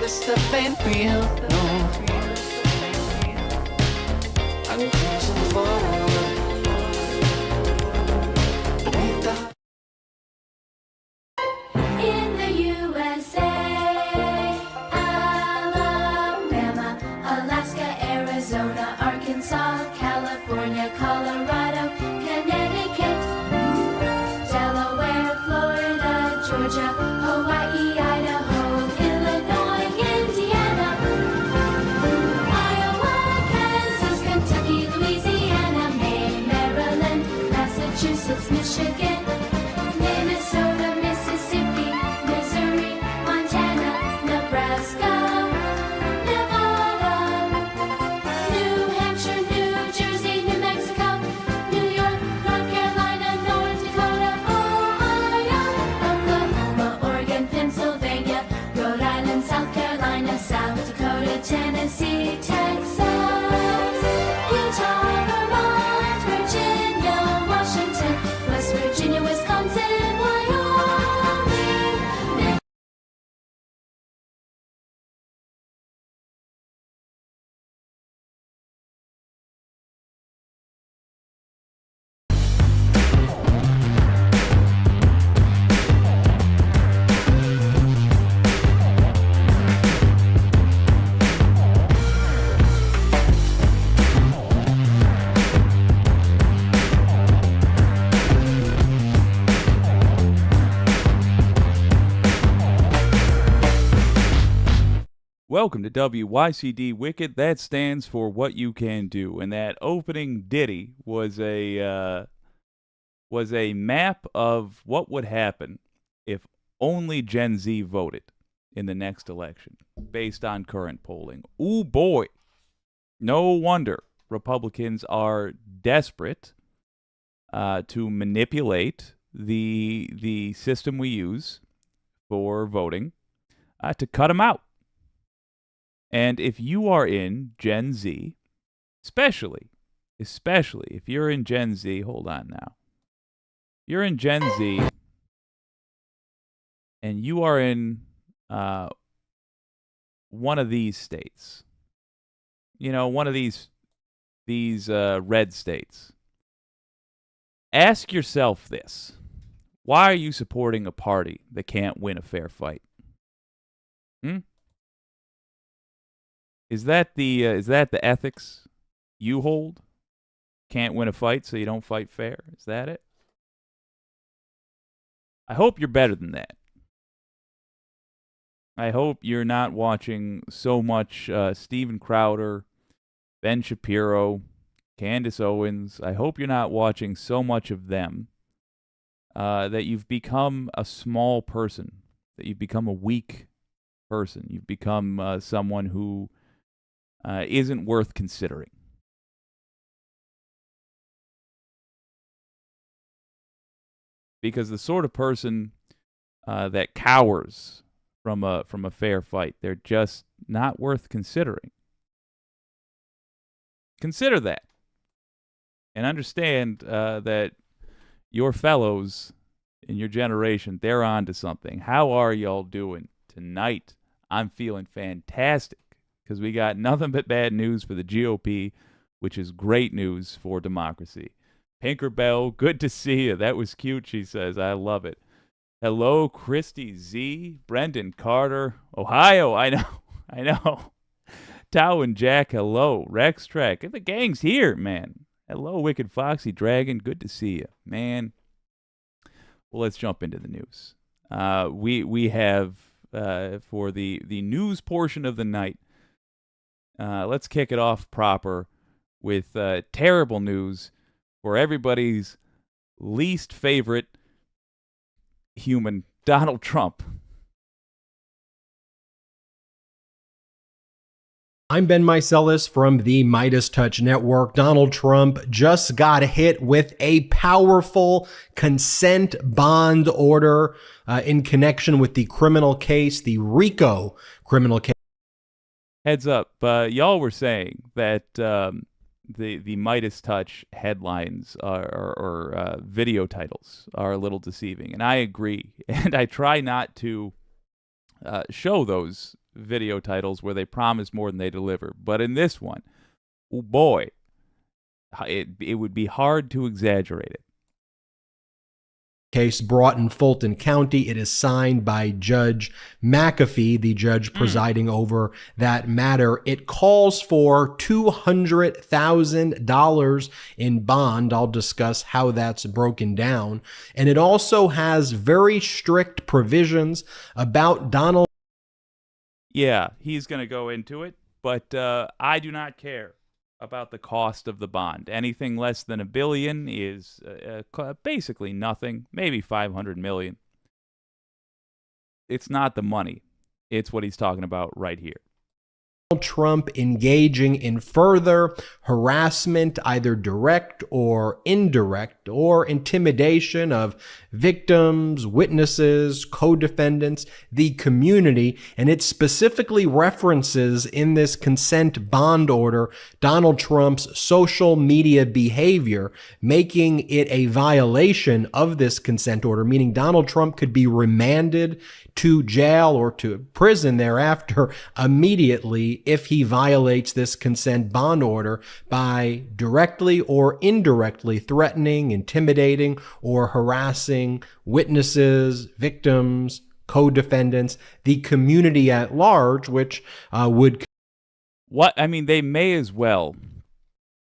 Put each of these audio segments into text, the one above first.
this stuff ain't real, no. I'm cruising forward beneath the In the USA, Alabama, Alaska, Arizona, Arkansas, California, Colorado, Connecticut, Delaware, Florida, Georgia, Hawaii, Idaho, Illinois, Indiana, Iowa, Kansas, Kentucky, Louisiana, Maine, Maryland, Massachusetts, Michigan, Minnesota, Mississippi, Missouri, Montana, Nebraska, Nevada, New Hampshire, New Jersey, New Mexico, New York, North Carolina, North Dakota, Ohio, Oklahoma, Oregon, Pennsylvania, Rhode Island, South Carolina, South Dakota, Tennessee, Texas, Utah, Vermont, Virginia, Washington, West Virginia, Wisconsin, Wyoming. Welcome to WYCD Wicked. That stands for What You Can Do, and that opening ditty was a map of what would happen if only Gen Z voted in the next election, based on current polling. Ooh boy, no wonder Republicans are desperate to manipulate the system we use for voting to cut them out. And if you are in Gen Z, especially if you're in Gen Z, hold on now. You're in Gen Z and you are in one of these states. You know, one of these red states. Ask yourself this. Why are you supporting a party that can't win a fair fight? Is that the ethics you hold? Can't win a fight, so you don't fight fair. Is that it? I hope you're better than that. I hope you're not watching so much Steven Crowder, Ben Shapiro, Candace Owens. I hope you're not watching so much of them that you've become a small person, that you've become a weak person. You've become someone who isn't worth considering. Because the sort of person that cowers from a fair fight, they're just not worth considering. Consider that. And understand that your fellows in your generation, they're on to something. How are y'all doing tonight? I'm feeling fantastic. Because we got nothing but bad news for the GOP, which is great news for democracy. Pinkerbell, good to see you. That was cute, she says. I love it. Hello, Christy Z, Brendan Carter, Ohio. I know. Tao and Jack, hello. Rex Trek, the gang's here, man. Hello, Wicked Foxy Dragon, good to see you, man. Well, let's jump into the news. We have, for the news portion of the night, let's kick it off proper with terrible news for everybody's least favorite human, Donald Trump. I'm Ben Meiselas from the Midas Touch Network. Donald Trump just got hit with a powerful consent bond order in connection with the criminal case, the RICO criminal case. Heads up, y'all were saying that the Midas Touch headlines or video titles are a little deceiving, and I agree. And I try not to show those video titles where they promise more than they deliver. But in this one, oh boy, it would be hard to exaggerate it. Case brought in Fulton County. It is signed by Judge McAfee, the judge presiding over that matter. It calls for $200,000 in bond. I'll discuss how that's broken down. And it also has very strict provisions about Donald. Yeah, he's going to go into it, but I do not care about the cost of the bond. Anything less than $1 billion is basically nothing, maybe $500 million. It's not the money. It's what he's talking about right here. Trump engaging in further harassment, either direct or indirect, or intimidation of victims, witnesses, co-defendants, the community, and it specifically references in this consent bond order Donald Trump's social media behavior, making it a violation of this consent order, meaning Donald Trump could be remanded to jail or to prison thereafter immediately if he violates this consent bond order by directly or indirectly threatening, intimidating, or harassing witnesses, victims, co-defendants, the community at large, which would... What? I mean, they may as well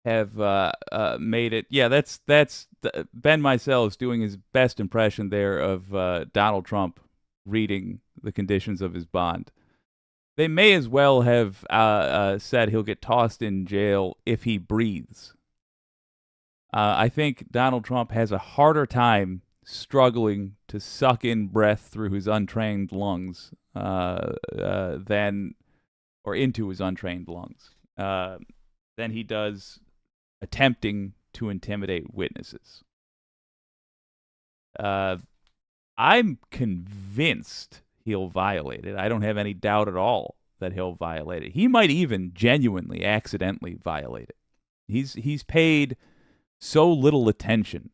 have made it... Yeah, that's Ben Meiselas is doing his best impression there of Donald Trump reading the conditions of his bond. They may as well have said he'll get tossed in jail if he breathes. I think Donald Trump has a harder time struggling to suck in breath through his untrained lungs than, or into his untrained lungs, than he does attempting to intimidate witnesses. I'm convinced he'll violate it. I don't have any doubt at all that he'll violate it. He might even genuinely, accidentally violate it. He's paid so little attention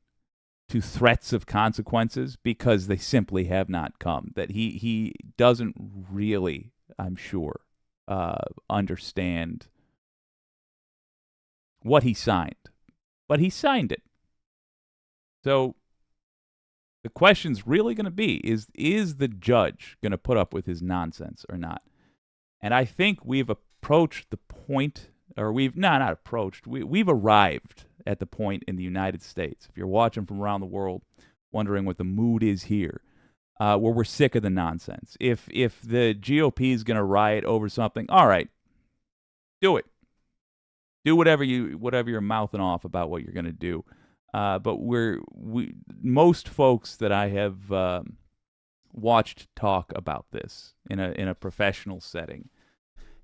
to threats of consequences because they simply have not come that he doesn't really, I'm sure, understand what he signed. But he signed it. So the question's really going to be, is the judge going to put up with his nonsense or not? And I think we've approached the point, or we've not approached, we've arrived at the point in the United States, if you're watching from around the world, wondering what the mood is here, where we're sick of the nonsense. If the GOP is going to riot over something, all right, do it. Do whatever you're mouthing off about what you're going to do. But most folks that I have watched talk about this in a professional setting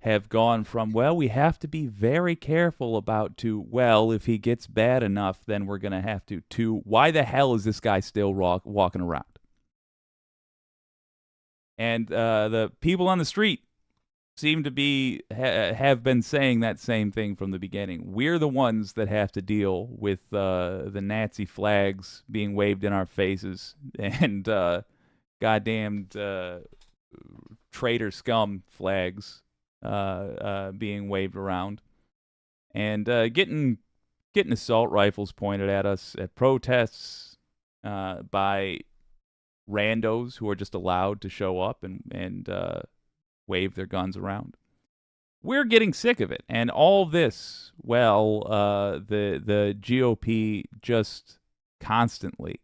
have gone from, well, we have to be very careful about, to, well, if he gets bad enough, then we're going to have to, why the hell is this guy still walking around? And the people on the street seem to be have been saying that same thing from the beginning. We're the ones that have to deal with the Nazi flags being waved in our faces and goddamned traitor scum flags being waved around, and getting assault rifles pointed at us at protests by randos who are just allowed to show up and wave their guns around. We're getting sick of it, and all this, well, the GOP just constantly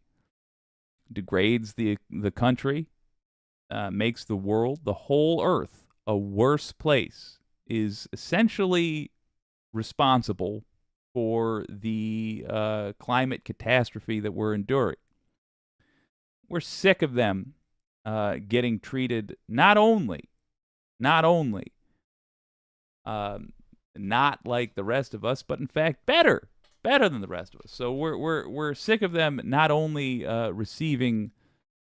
degrades the country, makes the world, the whole earth, a worse place, is essentially responsible for the climate catastrophe that we're enduring. We're sick of them getting treated not like the rest of us, but in fact better than the rest of us. So we're sick of them not only receiving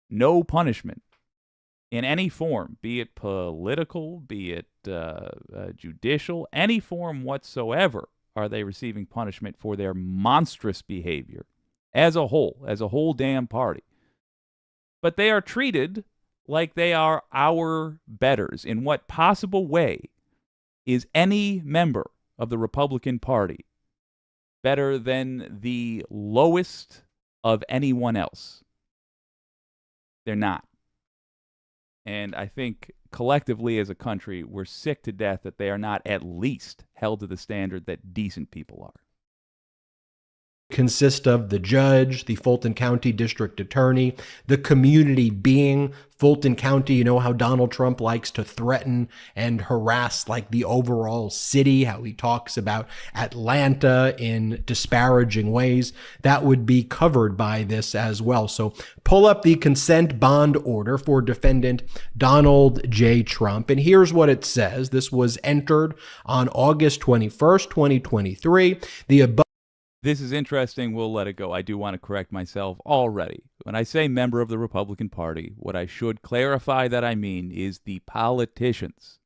no punishment in any form, be it political, be it judicial, any form whatsoever, are they receiving punishment for their monstrous behavior as a whole damn party. But they are treated like they are our betters. In what possible way is any member of the Republican Party better than the lowest of anyone else? They're not. And I think collectively as a country, we're sick to death that they are not at least held to the standard that decent people are. Consist of the judge, the Fulton County District Attorney, the community being Fulton County. You know how Donald Trump likes to threaten and harass like the overall city, how he talks about Atlanta in disparaging ways. That would be covered by this as well. So pull up the consent bond order for defendant Donald J. Trump. And here's what it says. This was entered on August 21st, 2023. The above This is interesting. We'll let it go. I do want to correct myself already. When I say member of the Republican Party, what I should clarify that I mean is the politicians.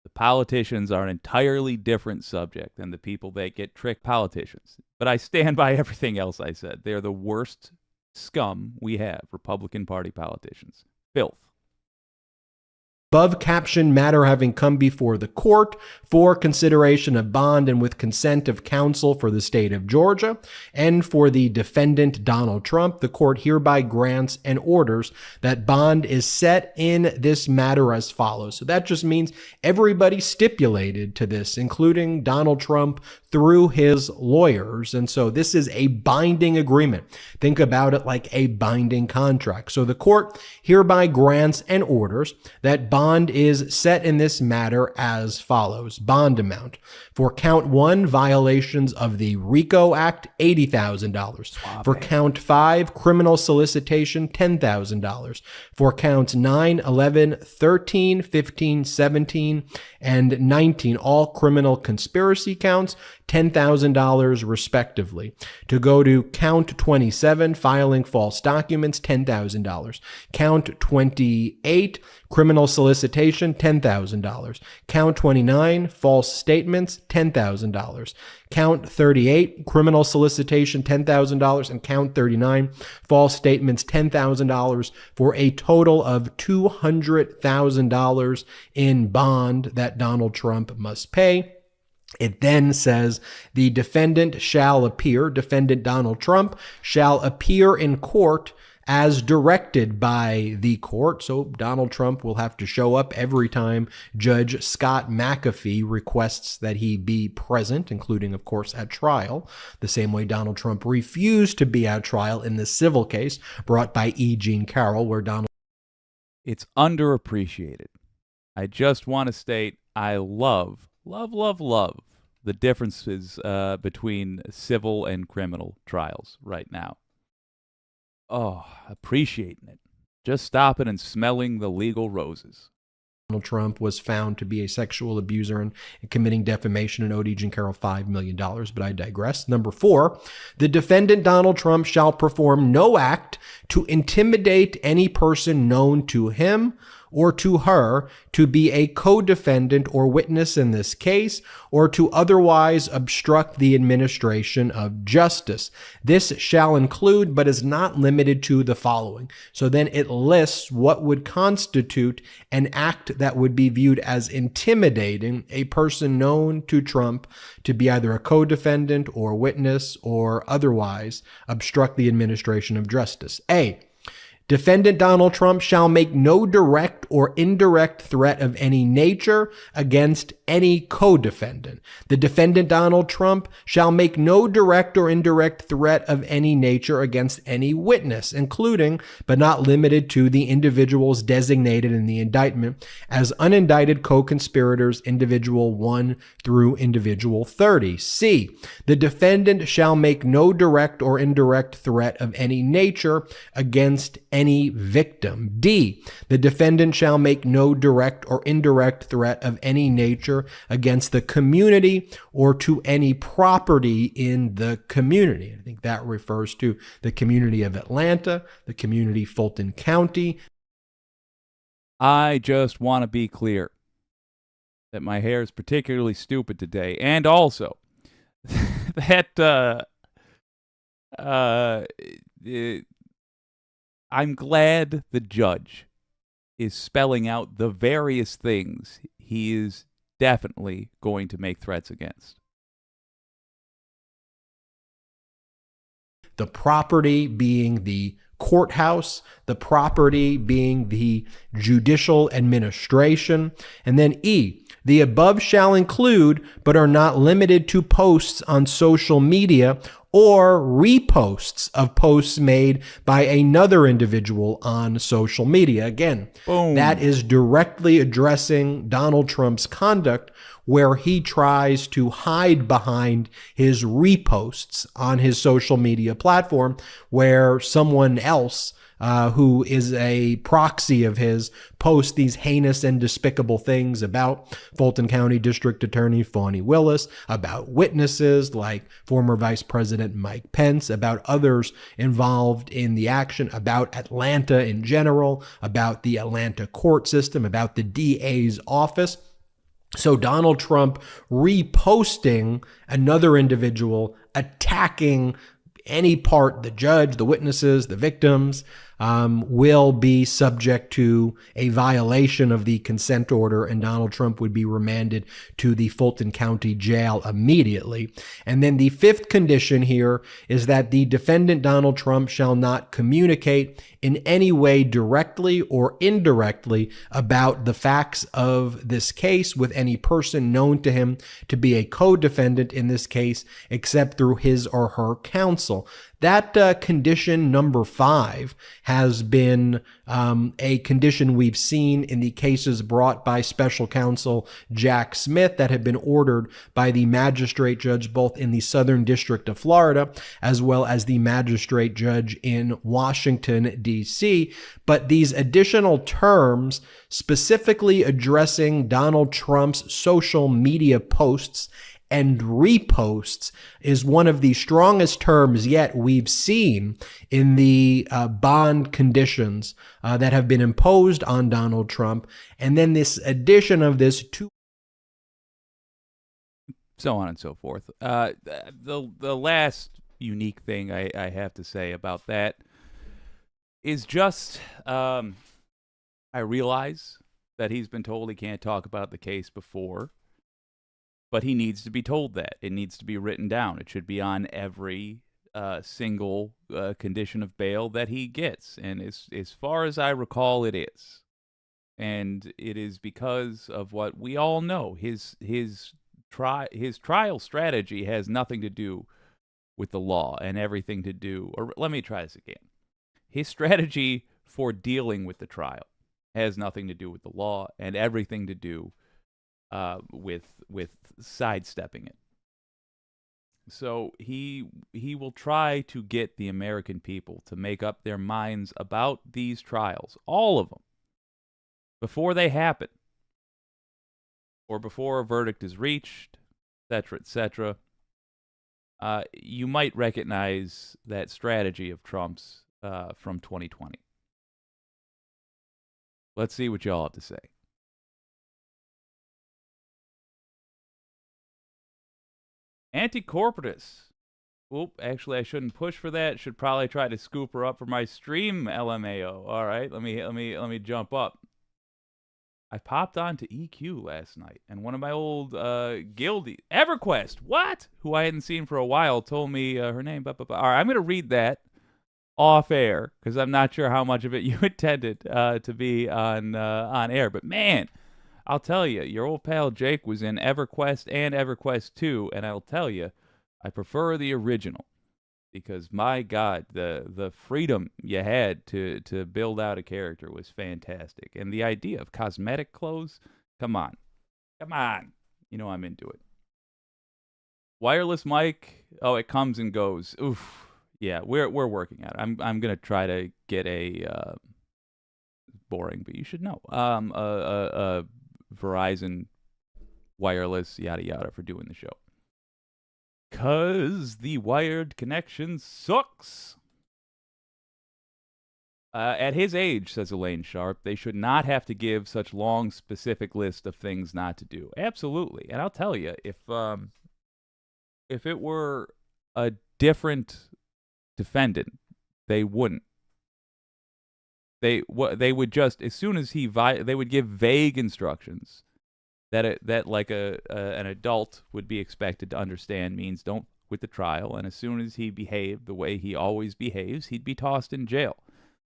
The politicians are an entirely different subject than the people that get tricked politicians. But I stand by everything else I said. They're the worst scum we have, Republican Party politicians. Filth. Above captioned matter having come before the court for consideration of bond and with consent of counsel for the state of Georgia and for the defendant Donald Trump, the court hereby grants and orders that bond is set in this matter as follows. So that just means everybody stipulated to this, including Donald Trump through his lawyers. And so this is a binding agreement. Think about it like a binding contract. So the court hereby grants and orders that bond is set in this matter as follows. Bond amount. For count 1, violations of the RICO Act, $80,000. For count 5, criminal solicitation, $10,000. For counts 9, 11, 13, 15, 17, and 19, all criminal conspiracy counts, $10,000 respectively. To go to count 27, filing false documents, $10,000. Count 28, criminal solicitation, $10,000. Count 29, false statements, $10,000. Count 38, criminal solicitation, $10,000. And count 39, false statements, $10,000, for a total of $200,000 in bond that Donald Trump must pay. It then says the defendant shall appear, defendant Donald Trump shall appear in court as directed by the court. So Donald Trump will have to show up every time Judge Scott McAfee requests that he be present, including, of course, at trial, the same way Donald Trump refused to be at trial in the civil case brought by E. Jean Carroll, where Donald... It's underappreciated. I just want to state I love the differences between civil and criminal trials right now. Oh, appreciating it. Just stopping and smelling the legal roses. Donald Trump was found to be a sexual abuser and committing defamation and owed E. Jean Carroll $5 million, but I digress. Number 4, the defendant Donald Trump shall perform no act to intimidate any person known to him or to her to be a co-defendant or witness in this case, or to otherwise obstruct the administration of justice. This shall include, but is not limited to, the following. So then it lists what would constitute an act that would be viewed as intimidating a person known to Trump to be either a co-defendant or witness or otherwise obstruct the administration of justice. A, defendant Donald Trump shall make no direct or indirect threat of any nature against any co-defendant. The defendant Donald Trump shall make no direct or indirect threat of any nature against any witness, including, but not limited to, the individuals designated in the indictment as unindicted co-conspirators, individual 1 through individual 30. C, the defendant shall make no direct or indirect threat of any nature against any victim. D, the defendant shall make no direct or indirect threat of any nature against the community or to any property in the community. I think that refers to the community of Atlanta, the community Fulton County. I just want to be clear that my hair is particularly stupid today, and also that I'm glad the judge is spelling out the various things he is definitely going to make threats against. The property being the courthouse, the property being the judicial administration, and then E, the above shall include, but are not limited to, posts on social media or reposts of posts made by another individual on social media. Again, Boom. that is directly addressing Donald Trump's conduct, where he tries to hide behind his reposts on his social media platform, where someone else who is a proxy of his posts these heinous and despicable things about Fulton County District Attorney Fani Willis, about witnesses like former Vice President Mike Pence, about others involved in the action, about Atlanta in general, about the Atlanta court system, about the DA's office. So Donald Trump reposting another individual attacking any part, the judge, the witnesses, the victims, will be subject to a violation of the consent order, and Donald Trump would be remanded to the Fulton County Jail immediately. And then the fifth condition here is that the defendant, Donald Trump, shall not communicate in any way directly or indirectly about the facts of this case with any person known to him to be a co-defendant in this case, except through his or her counsel. That condition number 5 has been a condition we've seen in the cases brought by special counsel Jack Smith that have been ordered by the magistrate judge both in the Southern District of Florida as well as the magistrate judge in Washington, D.C. But these additional terms specifically addressing Donald Trump's social media posts and reposts is one of the strongest terms yet we've seen in the bond conditions that have been imposed on Donald Trump. And then this addition of this to so on and so forth. The last unique thing I have to say about that is just I realize that he's been told he can't talk about the case before. But he needs to be told that. It needs to be written down. It should be on every single condition of bail that he gets. And as far as I recall, it is. And it is because of what we all know. His trial strategy has nothing to do with the law and everything to do, or let me try this again. His strategy for dealing with the trial has nothing to do with the law and everything to do with sidestepping it. So he will try to get the American people to make up their minds about these trials, all of them, before they happen, or before a verdict is reached, etc., etc. You might recognize that strategy of Trump's from 2020. Let's see what y'all have to say. Anti-corporatist. Oop, actually, I shouldn't push for that. Should probably try to scoop her up for my stream, LMAO. All right, let me jump up. I popped on to EQ last night, and one of my old guildies, EverQuest, what? Who I hadn't seen for a while, told me her name. All right, I'm going to read that off air, because I'm not sure how much of it you intended to be on air. But man, I'll tell you, your old pal Jake was in EverQuest and EverQuest 2, and I'll tell you, I prefer the original. Because, my God, the freedom you had to build out a character was fantastic. And the idea of cosmetic clothes, come on. You know I'm into it. Wireless mic, oh, it comes and goes. Oof. Yeah, we're working at it. I'm going to try to get a, boring, but you should know, a Verizon wireless, yada yada, for doing the show. 'Cause the wired connection sucks. At his age, says Elaine Sharp, they should not have to give such long, specific list of things not to do. Absolutely. And I'll tell you, if it were a different defendant, they wouldn't. They would just, as soon as they would give vague instructions that like an adult would be expected to understand, means don't with the trial, and as soon as he behaved the way he always behaves, he'd be tossed in jail.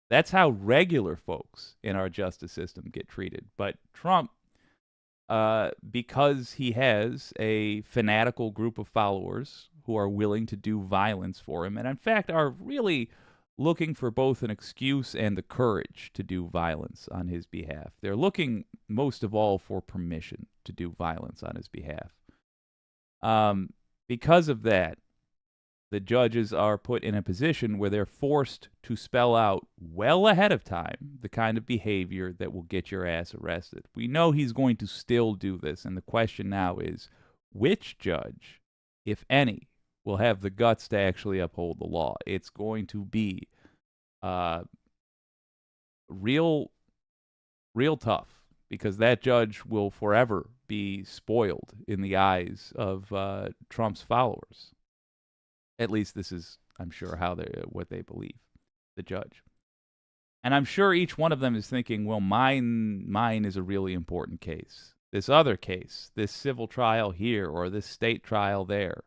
That's how regular folks in our justice system get treated. But Trump, because he has a fanatical group of followers who are willing to do violence for him, and in fact are really looking for both an excuse and the courage to do violence on his behalf. They're looking most of all for permission to do violence on his behalf. Because of that, the judges are put in a position where they're forced to spell out well ahead of time the kind of behavior that will get your ass arrested. We know he's going to still do this, and the question now is, which judge, if any, will have the guts to actually uphold the law? It's going to be real tough, because that judge will forever be spoiled in the eyes of Trump's followers. At least this is, I'm sure, what they believe, the judge. And I'm sure each one of them is thinking, well, mine is a really important case. This other case, this civil trial here or this state trial there,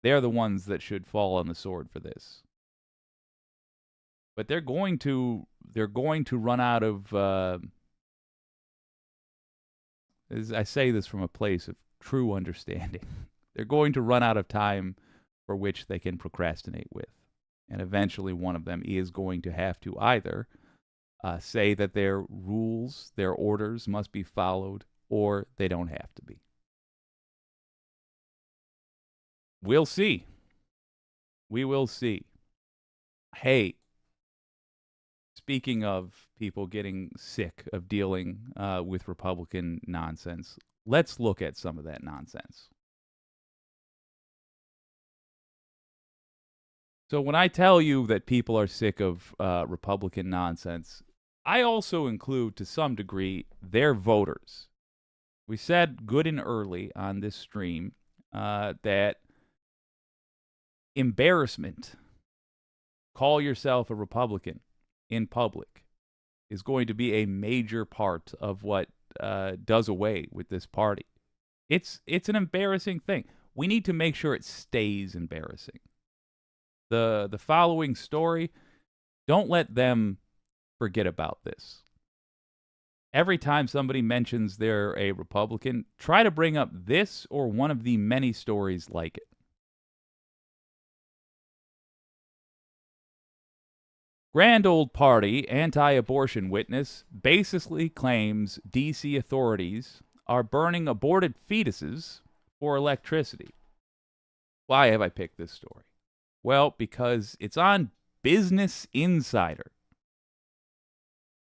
they're the ones that should fall on the sword for this. But they're going to run out of I say this from a place of true understanding. They're going to run out of time for which they can procrastinate with. And eventually one of them is going to have to either say that their rules, their orders must be followed, or they don't have to be. We'll see. We will see. Hey, speaking of people getting sick of dealing with Republican nonsense, let's look at some of that nonsense. So when I tell you that people are sick of Republican nonsense, I also include, to some degree, their voters. We said good and early on this stream that embarrassment, call yourself a Republican in public, is going to be a major part of what does away with this party. It's an embarrassing thing. We need to make sure it stays embarrassing. The following story, don't let them forget about this. Every time somebody mentions they're a Republican, try to bring up this or one of the many stories like it. Grand old party anti-abortion witness basically claims D.C. authorities are burning aborted fetuses for electricity. Why have I picked this story? Well, because it's on Business Insider.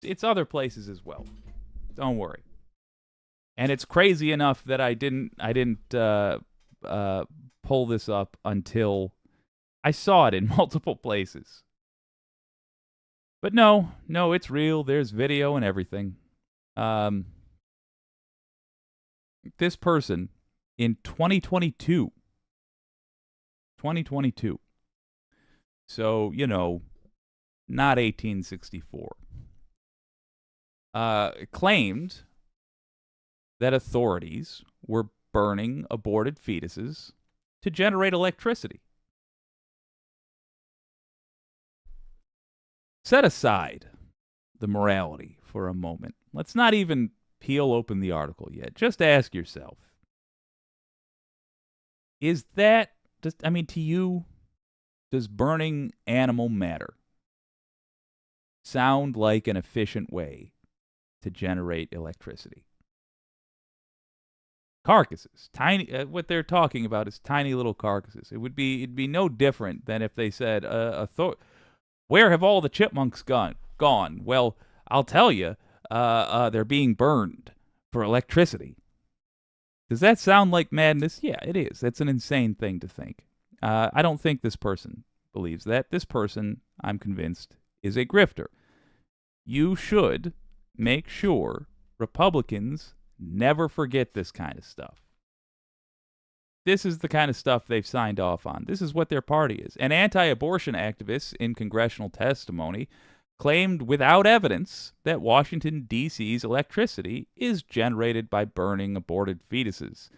It's other places as well. Don't worry. And it's crazy enough that I didn't pull this up until I saw it in multiple places. But no, it's real. There's video and everything. This person in 2022. So, not 1864. Claimed that authorities were burning aborted fetuses to generate electricity. Set aside the morality for a moment. Let's not even peel open the article yet. Just ask yourself, is that, to you, does burning animal matter sound like an efficient way to generate electricity? Carcasses, tiny. What they're talking about is tiny little carcasses. It'd be no different than if they said, "Where have all the chipmunks gone?" Well, I'll tell you, they're being burned for electricity. Does that sound like madness? Yeah, it is. That's an insane thing to think. I don't think this person believes that. This person, I'm convinced, is a grifter. You should make sure Republicans never forget this kind of stuff. This is the kind of stuff they've signed off on. This is what their party is. And anti-abortion activists in congressional testimony claimed without evidence that Washington, D.C.'s electricity is generated by burning aborted fetuses.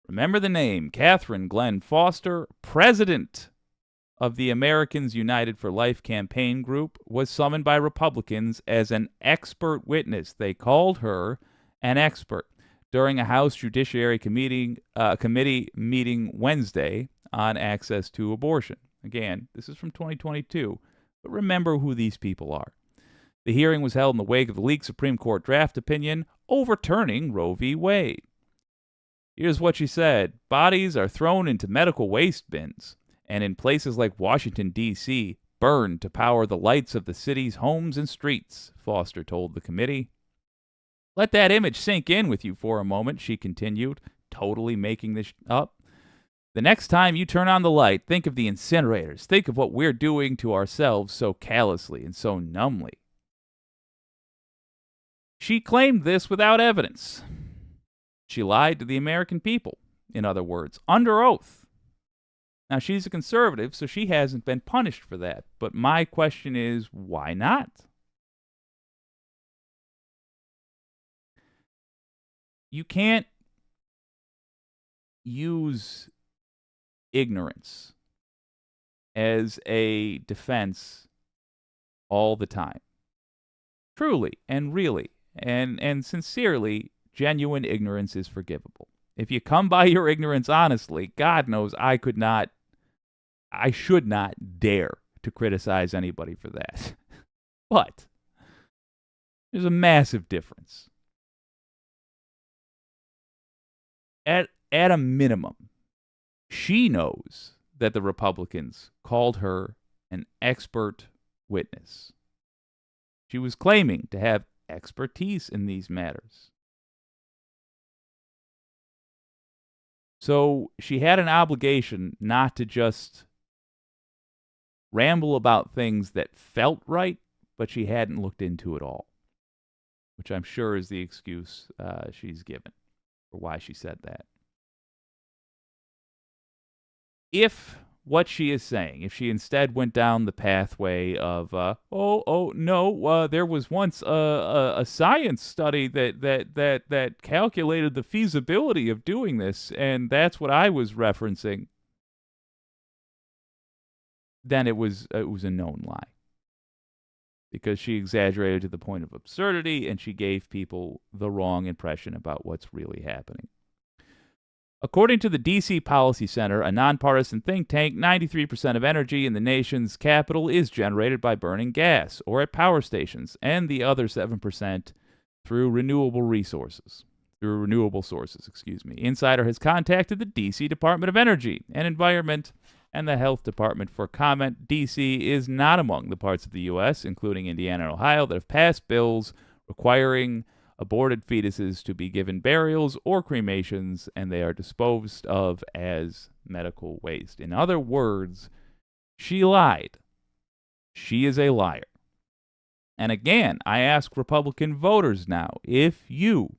Remember the name, Catherine Glenn Foster, president of the Americans United for Life campaign group, was summoned by Republicans as an expert witness. They called her an expert during a House Judiciary Committee meeting Wednesday on access to abortion. Again, this is from 2022, but remember who these people are. The hearing was held in the wake of the leaked Supreme Court draft opinion overturning Roe v. Wade. Here's what she said. Bodies are thrown into medical waste bins, and in places like Washington, D.C., burned to power the lights of the city's homes and streets, Foster told the committee. Let that image sink in with you for a moment, she continued, totally making this up. The next time you turn on the light, think of the incinerators. Think of what we're doing to ourselves so callously and so numbly. She claimed this without evidence. She lied to the American people, in other words, under oath. Now, she's a conservative, so she hasn't been punished for that. But my question is, why not? You can't use ignorance as a defense all the time. Truly and really and sincerely, genuine ignorance is forgivable. If you come by your ignorance honestly, God knows I should not dare to criticize anybody for that. But there's a massive difference. At a minimum, she knows that the Republicans called her an expert witness. She was claiming to have expertise in these matters. So she had an obligation not to just ramble about things that felt right, but she hadn't looked into it all, which I'm sure is the excuse she's given for why she said that. If what she is saying, if she instead went down the pathway of, there was once a science study that calculated the feasibility of doing this, and that's what I was referencing, then it was a known lie. Because she exaggerated to the point of absurdity, and she gave people the wrong impression about what's really happening. According to the D.C. Policy Center, a nonpartisan think tank, 93% of energy in the nation's capital is generated by burning gas or at power stations, and the other 7% through renewable sources. Insider has contacted the D.C. Department of Energy and Environment and the Health Department for comment. D.C. is not among the parts of the U.S., including Indiana and Ohio, that have passed bills requiring aborted fetuses to be given burials or cremations, and they are disposed of as medical waste. In other words, she lied. She is a liar. And again, I ask Republican voters now, if you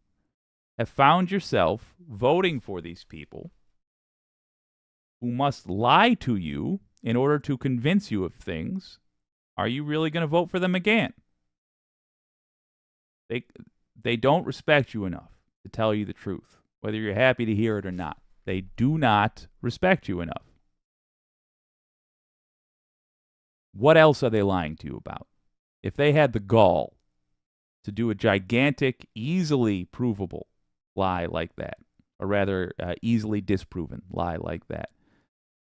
have found yourself voting for these people who must lie to you in order to convince you of things, are you really going to vote for them again? They don't respect you enough to tell you the truth, whether you're happy to hear it or not. They do not respect you enough. What else are they lying to you about? If they had the gall to do a gigantic, easily provable lie like that, or rather, easily disproven lie like that,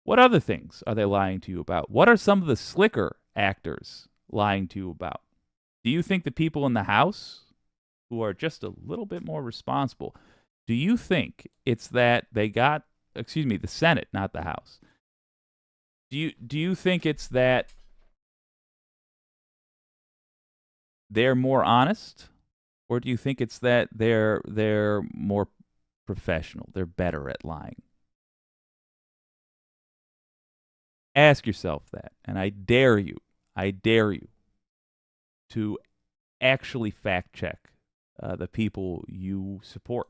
what other things are they lying to you about? What are some of the slicker actors lying to you about? Do you think the people in the House who are just a little bit more responsible, do you think it's that they got, the Senate, not the House, do you think it's that they're more honest, or do you think it's that they're more professional, they're better at lying? Ask yourself that, and I dare you to actually fact check the people you support.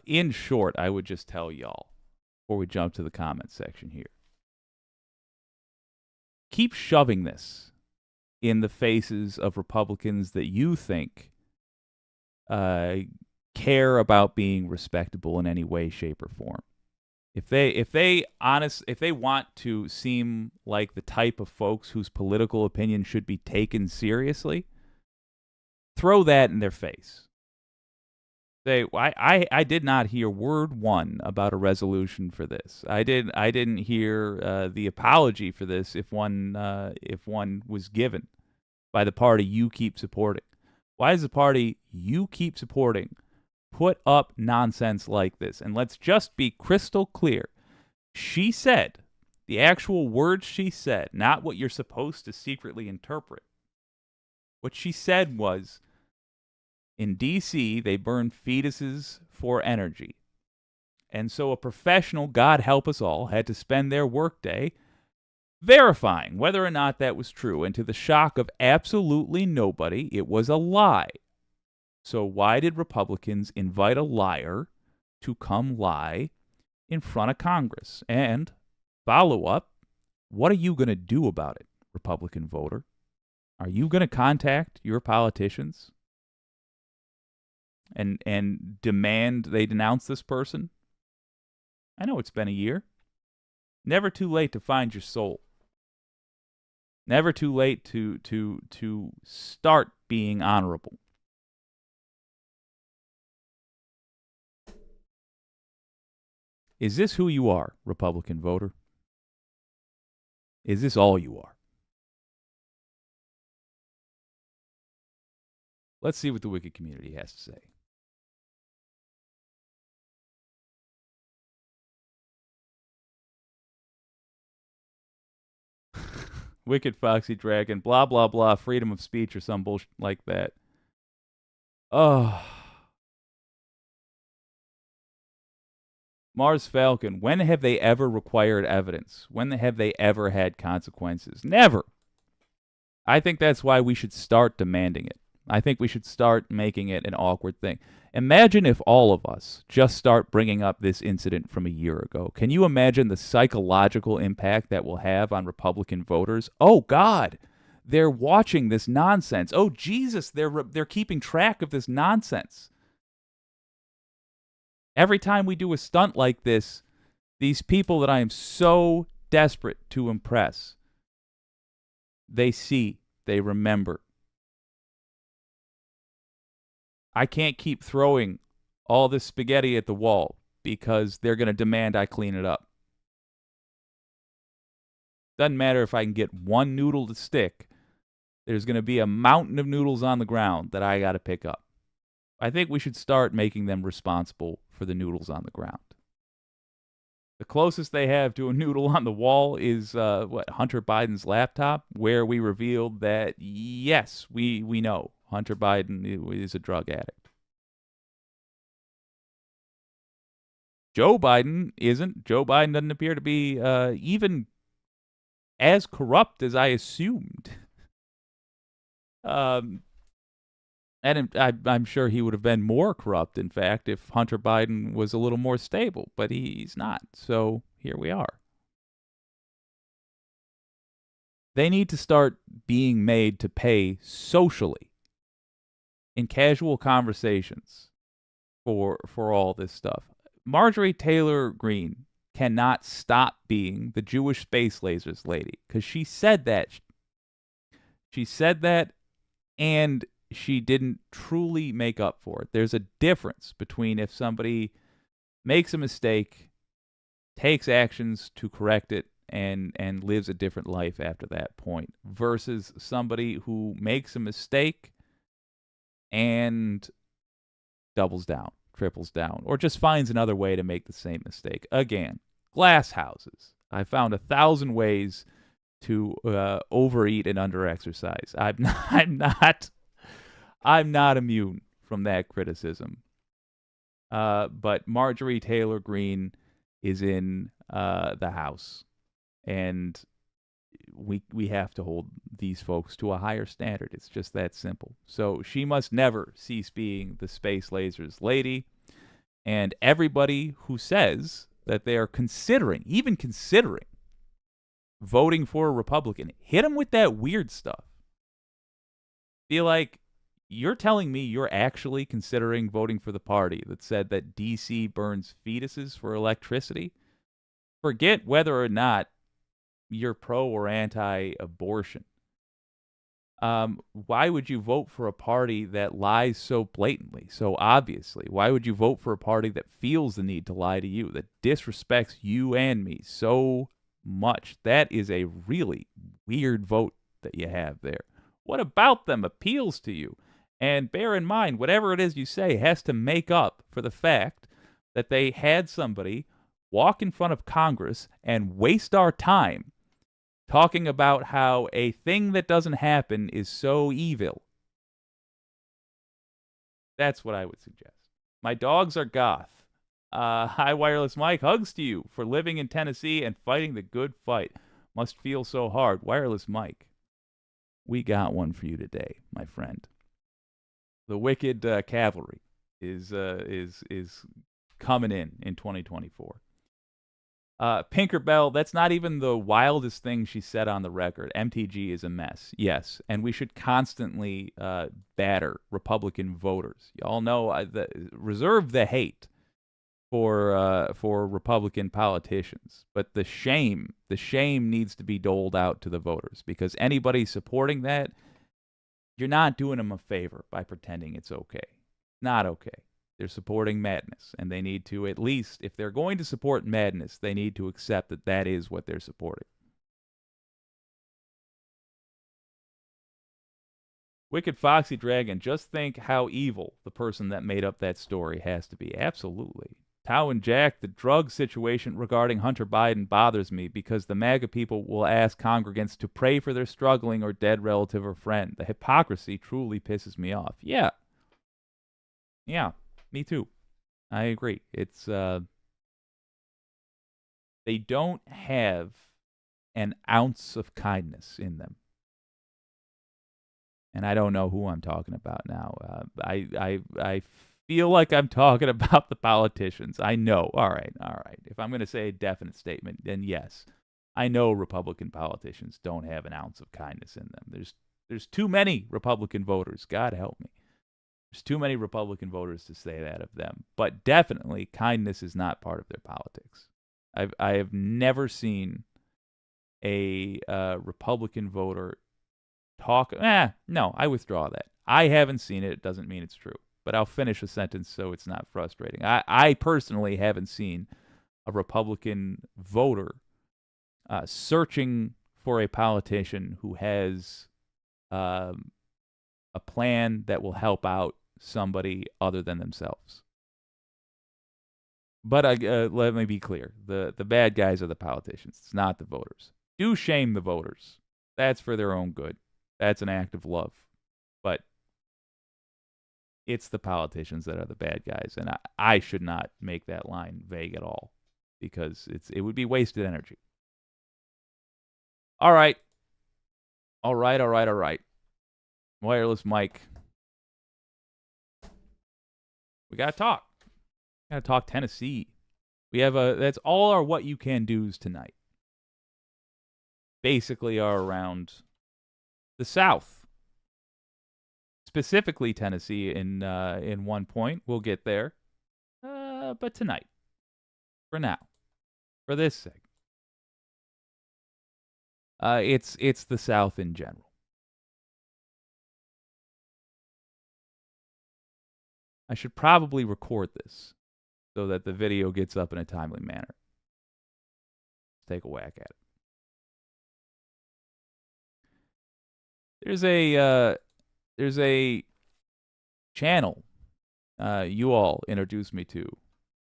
In short, I would just tell y'all, before we jump to the comment section here, keep shoving this in the faces of Republicans that you think care about being respectable in any way, shape, or form. If they want to seem like the type of folks whose political opinion should be taken seriously, throw that in their face. Say, I did not hear word one about a resolution for this. I didn't hear the apology for this if one was given by the party you keep supporting. Why does the party you keep supporting put up nonsense like this? And let's just be crystal clear. She said, the actual words she said, not what you're supposed to secretly interpret. What she said was, in D.C., they burn fetuses for energy. And so a professional, God help us all, had to spend their workday verifying whether or not that was true. And to the shock of absolutely nobody, it was a lie. So why did Republicans invite a liar to come lie in front of Congress? And follow up, what are you going to do about it, Republican voter? Are you going to contact your politicians and demand they denounce this person? I know it's been a year. Never too late to find your soul. Never too late to start being honorable. Is this who you are, Republican voter? Is this all you are? Let's see what the wicked community has to say. Wicked Foxy Dragon, blah, blah, blah, freedom of speech or some bullshit like that. Oh. Mars Falcon, when have they ever required evidence? When have they ever had consequences? Never. I think that's why we should start demanding it. I think we should start making it an awkward thing. Imagine if all of us just start bringing up this incident from a year ago. Can you imagine the psychological impact that will have on Republican voters? Oh, God, they're watching this nonsense. Oh, Jesus, they're keeping track of this nonsense. Every time we do a stunt like this, these people that I am so desperate to impress, they see, they remember. I can't keep throwing all this spaghetti at the wall because they're going to demand I clean it up. Doesn't matter if I can get one noodle to stick. There's going to be a mountain of noodles on the ground that I got to pick up. I think we should start making them responsible for the noodles on the ground. The closest they have to a noodle on the wall is Hunter Biden's laptop, where we revealed that, yes, we know Hunter Biden is a drug addict. Joe Biden isn't. Joe Biden doesn't appear to be even as corrupt as I assumed. And I'm sure he would have been more corrupt, in fact, if Hunter Biden was a little more stable, but he's not. So here we are. They need to start being made to pay socially in casual conversations for all this stuff. Marjorie Taylor Greene cannot stop being the Jewish space lasers lady because she said that. She said that, and she didn't truly make up for it. There's a difference between if somebody makes a mistake, takes actions to correct it, and lives a different life after that point, versus somebody who makes a mistake and doubles down, triples down, or just finds another way to make the same mistake. Again, glass houses. I found 1,000 ways to overeat and underexercise. I'm not immune from that criticism. But Marjorie Taylor Greene is in the House, and we have to hold these folks to a higher standard. It's just that simple. So she must never cease being the space lasers lady. And everybody who says that they are even considering voting for a Republican, hit them with that weird stuff. Feel like you're telling me you're actually considering voting for the party that said that D.C. burns fetuses for electricity? Forget whether or not you're pro or anti-abortion. Why would you vote for a party that lies so blatantly, so obviously? Why would you vote for a party that feels the need to lie to you, that disrespects you and me so much? That is a really weird vote that you have there. What about them appeals to you? And bear in mind, whatever it is you say has to make up for the fact that they had somebody walk in front of Congress and waste our time talking about how a thing that doesn't happen is so evil. That's what I would suggest. My dogs are goth. Hi, Wireless Mike. Hugs to you for living in Tennessee and fighting the good fight. Must feel so hard. Wireless Mike, we got one for you today, my friend. The wicked cavalry is coming in 2024. Pinkerbell, that's not even the wildest thing she said on the record. MTG is a mess. Yes, and we should constantly batter Republican voters. Y'all know reserve the hate for Republican politicians, but the shame needs to be doled out to the voters, because anybody supporting that, you're not doing them a favor by pretending it's okay. Not okay. They're supporting madness, and they need to, at least, if they're going to support madness, they need to accept that that is what they're supporting. Wicked Foxy Dragon, just think how evil the person that made up that story has to be. Absolutely. Tao and Jack, the drug situation regarding Hunter Biden bothers me because the MAGA people will ask congregants to pray for their struggling or dead relative or friend. The hypocrisy truly pisses me off. Yeah. Yeah, me too. I agree. It's, they don't have an ounce of kindness in them. And I don't know who I'm talking about now. I feel like I'm talking about the politicians. I know. All right. If I'm going to say a definite statement, then yes. I know Republican politicians don't have an ounce of kindness in them. There's too many Republican voters. God help me. There's too many Republican voters to say that of them. But definitely, kindness is not part of their politics. I have never seen a Republican voter talk. No, I withdraw that. I haven't seen it. It doesn't mean it's true. But I'll finish a sentence so it's not frustrating. I personally haven't seen a Republican voter searching for a politician who has a plan that will help out somebody other than themselves. But let me be clear. The bad guys are the politicians. It's not the voters. Do shame the voters. That's for their own good. That's an act of love. But it's the politicians that are the bad guys. And I should not make that line vague at all, because it would be wasted energy. All right. Wireless Mike. We got to talk. Got to talk Tennessee. We have that's all our what you can do's tonight. Basically are around the South. Specifically Tennessee in one point. We'll get there. But tonight. For now. For this segment. It's the South in general. I should probably record this so that the video gets up in a timely manner. Let's take a whack at it. There's a channel you all introduced me to.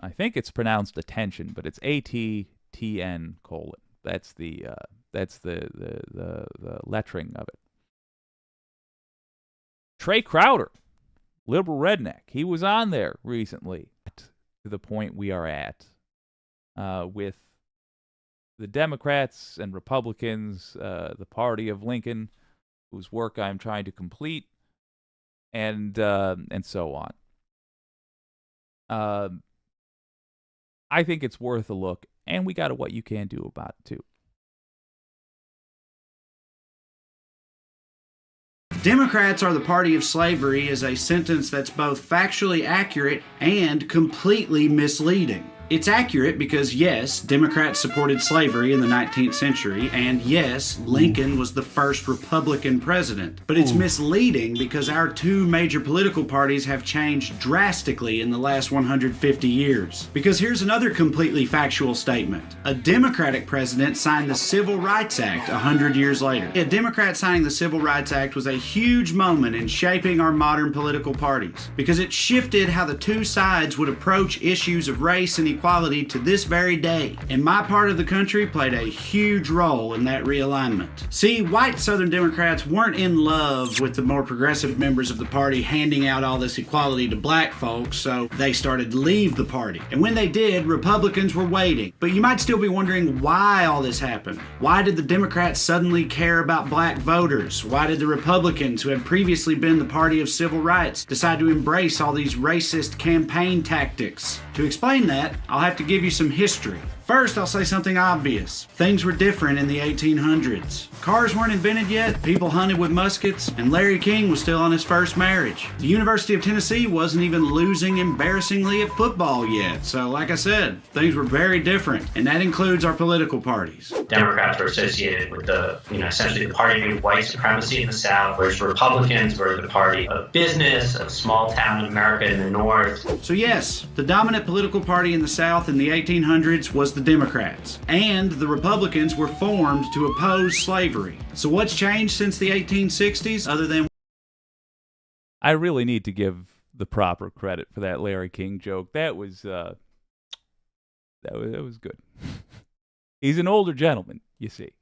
I think it's pronounced attention, but it's ATTN : That's the lettering of it. Trey Crowder, liberal redneck. He was on there recently, to the point we are at with the Democrats and Republicans, the party of Lincoln, whose work I'm trying to complete, and so on. I think it's worth a look, and we got a what you can do about it, too. Democrats are the party of slavery is a sentence that's both factually accurate and completely misleading. It's accurate because, yes, Democrats supported slavery in the 19th century, and yes, Lincoln was the first Republican president. But it's misleading because our two major political parties have changed drastically in the last 150 years. Because here's another completely factual statement. A Democratic president signed the Civil Rights Act 100 years later. A Democrat signing the Civil Rights Act was a huge moment in shaping our modern political parties, because it shifted how the two sides would approach issues of race and equality to this very day, and my part of the country played a huge role in that realignment. See, white Southern Democrats weren't in love with the more progressive members of the party handing out all this equality to black folks, so they started to leave the party. And when they did, Republicans were waiting. But you might still be wondering why all this happened. Why did the Democrats suddenly care about black voters? Why did the Republicans, who had previously been the party of civil rights, decide to embrace all these racist campaign tactics? To explain that, I'll have to give you some history. First, I'll say something obvious. Things were different in the 1800s. Cars weren't invented yet, people hunted with muskets, and Larry King was still on his first marriage. The University of Tennessee wasn't even losing embarrassingly at football yet. So, like I said, things were very different, and that includes our political parties. Democrats were associated with essentially the party of white supremacy in the South, whereas Republicans were the party of business, of small town America in the North. So yes, the dominant political party in the South in the 1800s was the Democrats, and the Republicans were formed to oppose slavery. So what's changed since the 1860s other than... I really need to give the proper credit for that Larry King joke. That was good. He's an older gentleman, you see.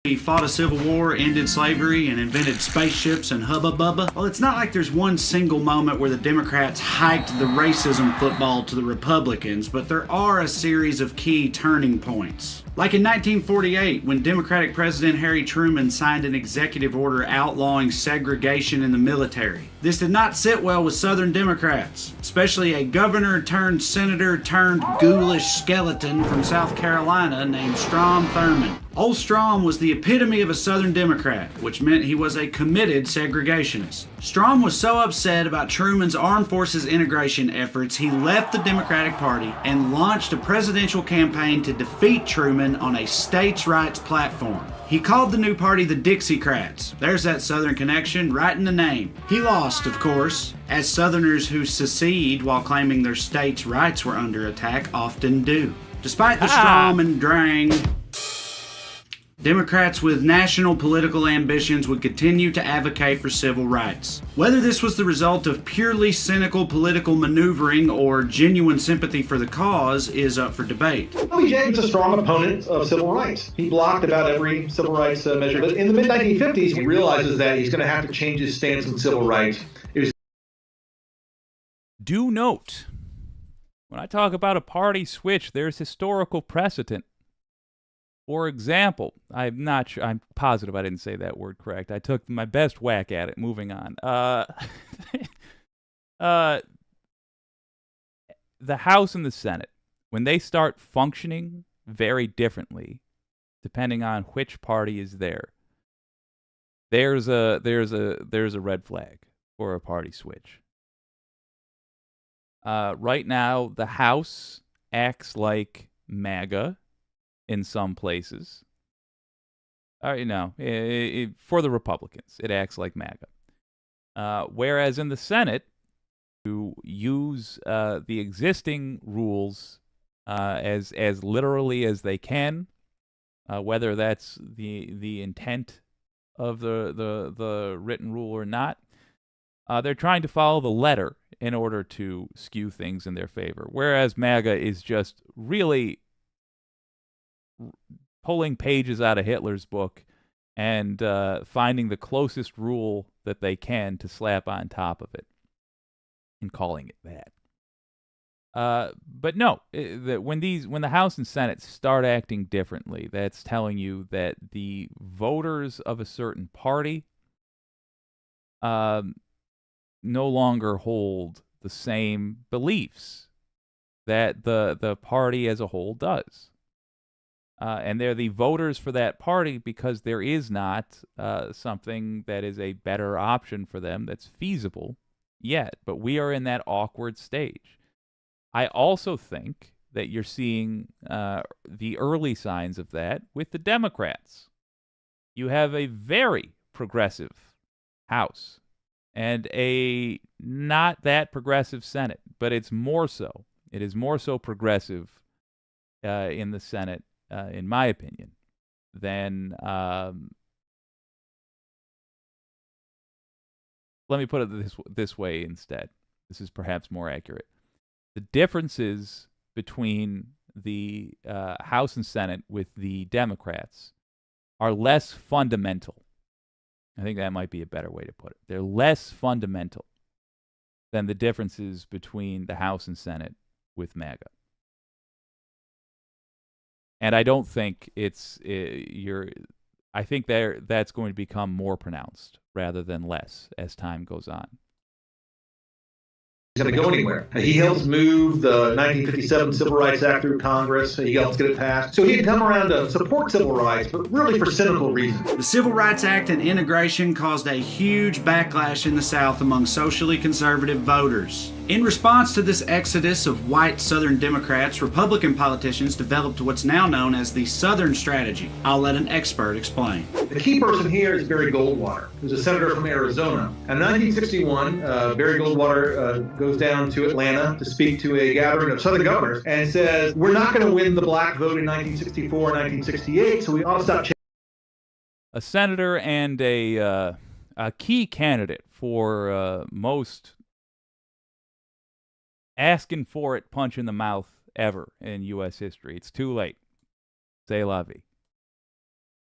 He fought a civil war, ended slavery, and invented spaceships and hubba bubba. Well, it's not like there's one single moment where the Democrats hiked the racism football to the Republicans, but there are a series of key turning points. Like in 1948, when Democratic President Harry Truman signed an executive order outlawing segregation in the military. This did not sit well with Southern Democrats, especially a governor-turned-senator-turned-ghoulish skeleton from South Carolina named Strom Thurmond. Old Strom was the epitome of a Southern Democrat, which meant he was a committed segregationist. Strom was so upset about Truman's armed forces integration efforts, he left the Democratic Party and launched a presidential campaign to defeat Truman on a states' rights platform. He called the new party the Dixiecrats. There's that Southern connection right in the name. He lost, of course, as Southerners who secede while claiming their states' rights were under attack often do. Despite the Strom and Drang, Democrats with national political ambitions would continue to advocate for civil rights. Whether this was the result of purely cynical political maneuvering or genuine sympathy for the cause is up for debate. LBJ was a strong opponent of civil rights. He blocked about every civil rights measure. But in the mid-1950s, he realizes that he's going to have to change his stance on civil rights. Do note, when I talk about a party switch, there's historical precedent. For example, I'm not sure, I'm positive I didn't say that word correct. I took my best whack at it. Moving on. The House and the Senate, when they start functioning very differently, depending on which party is there, there's a red flag for a party switch. Right now, the House acts like MAGA in some places. For the Republicans, it acts like MAGA. Whereas in the Senate, to use the existing rules as literally as they can, whether that's the intent of the written rule or not, they're trying to follow the letter in order to skew things in their favor. Whereas MAGA is just really pulling pages out of Hitler's book and finding the closest rule that they can to slap on top of it and calling it that. But no, when the House and Senate start acting differently, that's telling you that the voters of a certain party no longer hold the same beliefs that the party as a whole does. And they're the voters for that party because there is not something that is a better option for them that's feasible yet. But we are in that awkward stage. I also think that you're seeing the early signs of that with the Democrats. You have a very progressive House and a not that progressive Senate, but it's more so. It is more so progressive in the Senate, in my opinion, than. Let me put it this way instead. This is perhaps more accurate. The differences between the House and Senate with the Democrats are less fundamental. I think that might be a better way to put it. They're less fundamental than the differences between the House and Senate with MAGA. And I don't think I think that's going to become more pronounced rather than less as time goes on. He's going to go anywhere. He helps move the 1957 Civil Rights Act through Congress. He helps get it passed. So he'd come around to support civil rights, but really for cynical reasons. The Civil Rights Act and integration caused a huge backlash in the South among socially conservative voters. In response to this exodus of white Southern Democrats, Republican politicians developed what's now known as the Southern Strategy. I'll let an expert explain. The key person here is Barry Goldwater, who's a senator from Arizona. In 1961, Barry Goldwater goes down to Atlanta to speak to a gathering of Southern governors and says, we're not going to win the black vote in 1964 and 1968, so we ought to stop. A senator and a key candidate for most asking for it punch in the mouth ever in U.S. history. It's too late. C'est la vie.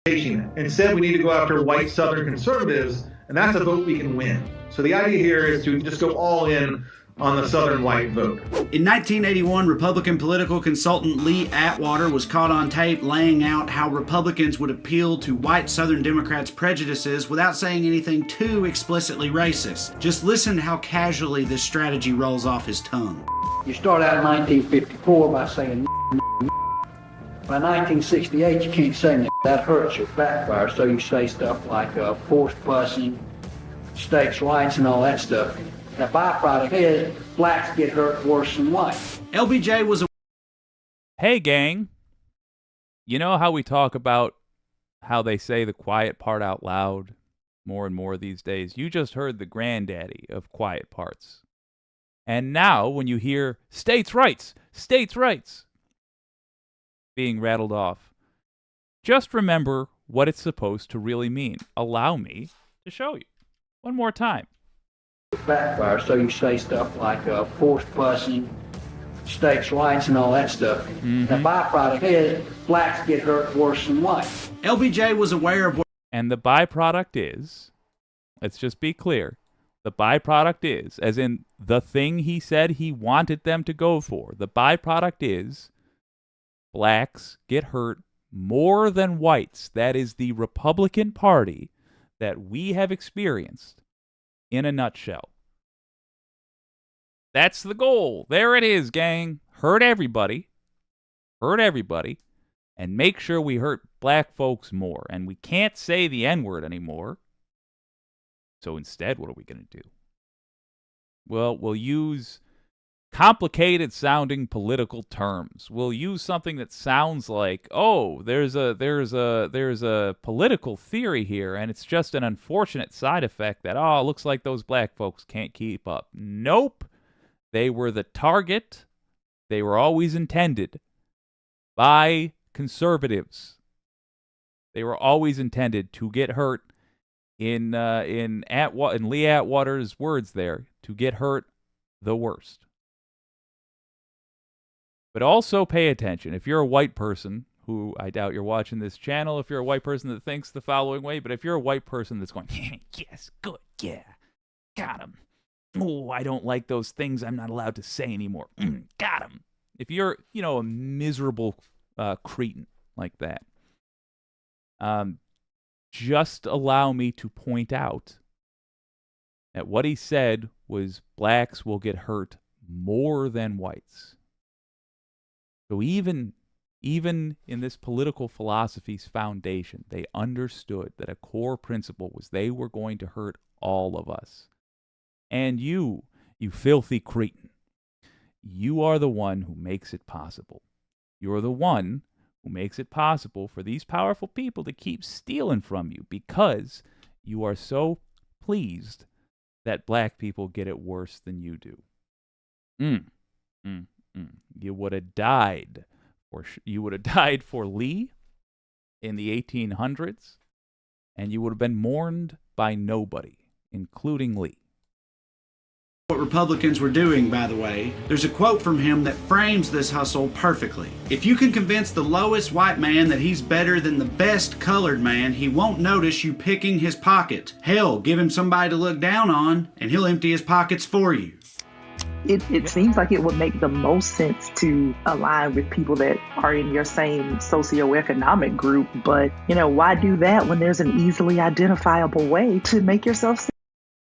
Instead, we need to go after white Southern conservatives, and that's a vote we can win. So the idea here is to just go all in on the Southern white vote. In 1981, Republican political consultant Lee Atwater was caught on tape laying out how Republicans would appeal to white Southern Democrats' prejudices without saying anything too explicitly racist. Just listen to how casually this strategy rolls off his tongue. You start out in 1954 by saying by 1968 you can't say that hurts or backfires, so you say stuff like forced busing, states' rights and all that stuff. The byproduct is blacks get hurt worse than whites. LBJ was a... Hey, gang. You know how we talk about how they say the quiet part out loud more and more these days? You just heard the granddaddy of quiet parts. And now when you hear states' rights being rattled off, just remember what it's supposed to really mean. Allow me to show you one more time. Backfire, so you say stuff like forced busing, states' rights and all that stuff. The byproduct is blacks get hurt worse than whites. LBJ was aware of what... And the byproduct is, let's just be clear, the byproduct is, as in the thing he said he wanted them to go for, the byproduct is blacks get hurt more than whites. That is the Republican Party that we have experienced in a nutshell. That's the goal. There it is, gang. Hurt everybody, and make sure we hurt black folks more. And we can't say the N-word anymore. So instead, what are we going to do? Well, we'll use complicated sounding political terms. We'll use something that sounds like, oh, there's a political theory here, and it's just an unfortunate side effect that, oh, it looks like those black folks can't keep up. Nope. They were the target. They were always intended by conservatives. They were always intended to get hurt. In Lee Atwater's words there, to get hurt the worst. But also pay attention. If you're a white person, who I doubt you're watching this channel, if you're a white person that thinks the following way, but if you're a white person that's going, yes, good, yeah, got him. Oh, I don't like those things I'm not allowed to say anymore. Got him. If you're, a miserable cretin like that, just allow me to point out that what he said was blacks will get hurt more than whites. So even in this political philosophy's foundation, they understood that a core principle was they were going to hurt all of us. And you filthy cretin, you are the one who makes it possible. You're the one who makes it possible for these powerful people to keep stealing from you because you are so pleased that black people get it worse than you do. You would have died for Lee in the 1800s, and you would have been mourned by nobody, including Lee. What Republicans were doing, by the way, there's a quote from him that frames this hustle perfectly. If you can convince the lowest white man that he's better than the best colored man, he won't notice you picking his pocket. Hell, give him somebody to look down on, and he'll empty his pockets for you. It seems like it would make the most sense to align with people that are in your same socioeconomic group, but, why do that when there's an easily identifiable way to make yourself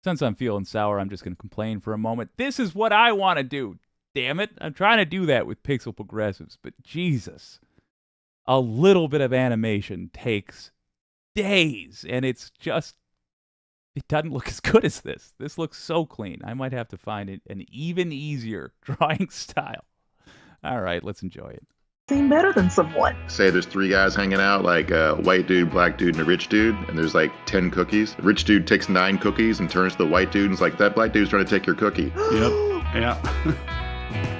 Since I'm feeling sour, I'm just going to complain for a moment. This is what I want to do. Damn it. I'm trying to do that with Pixel Progressives, but Jesus. A little bit of animation takes days, and it doesn't look as good as this. This looks so clean. I might have to find an even easier drawing style. All right, let's enjoy it. seem better than someone? Say there's three guys hanging out, like a white dude, black dude, and a rich dude, and there's like 10 cookies. The rich dude takes 9 cookies and turns to the white dude and is like, that black dude's trying to take your cookie. Yep. Yeah.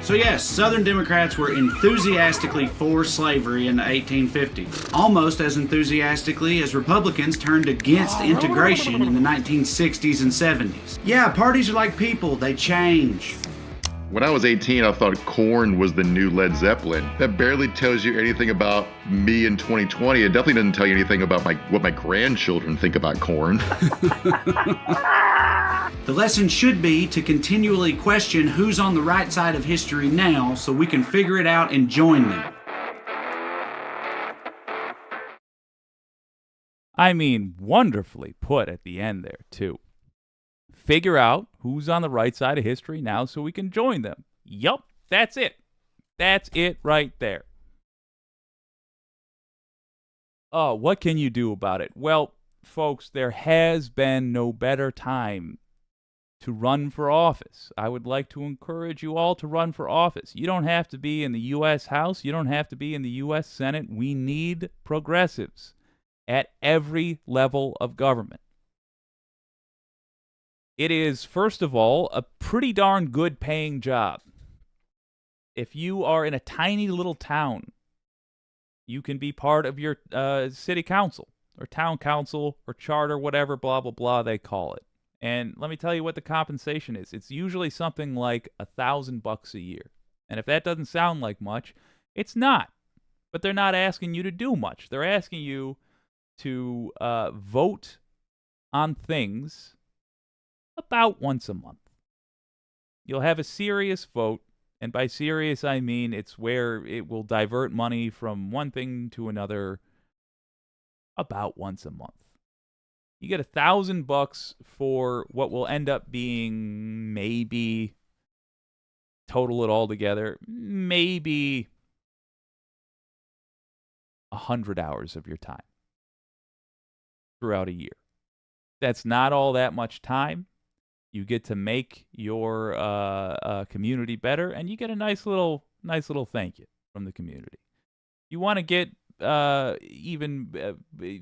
So yes, Southern Democrats were enthusiastically for slavery in the 1850s, almost as enthusiastically as Republicans turned against integration in the 1960s and 70s. Yeah, parties are like people, they change. When I was 18, I thought Korn was the new Led Zeppelin. That barely tells you anything about me in 2020. It definitely doesn't tell you anything about what my grandchildren think about Korn. The lesson should be to continually question who's on the right side of history now so we can figure it out and join them. I mean, wonderfully put at the end there, too. Figure out who's on the right side of history now so we can join them. Yup, that's it. That's it right there. Oh, what can you do about it? Well, folks, there has been no better time to run for office. I would like to encourage you all to run for office. You don't have to be in the U.S. House. You don't have to be in the U.S. Senate. We need progressives at every level of government. It is, first of all, a pretty darn good paying job. If you are in a tiny little town, you can be part of your city council or town council or charter, whatever, blah, blah, blah, they call it. And let me tell you what the compensation is. It's usually something like $1,000 a year. And if that doesn't sound like much, it's not. But they're not asking you to do much. They're asking you to vote on things about once a month. You'll have a serious vote, and by serious I mean it's where it will divert money from one thing to another about once a month. You get $1,000 for what will end up being maybe, total it all together, maybe 100 hours of your time throughout a year. That's not all that much time. You get to make your community better, and you get a nice little thank you from the community. You want to get you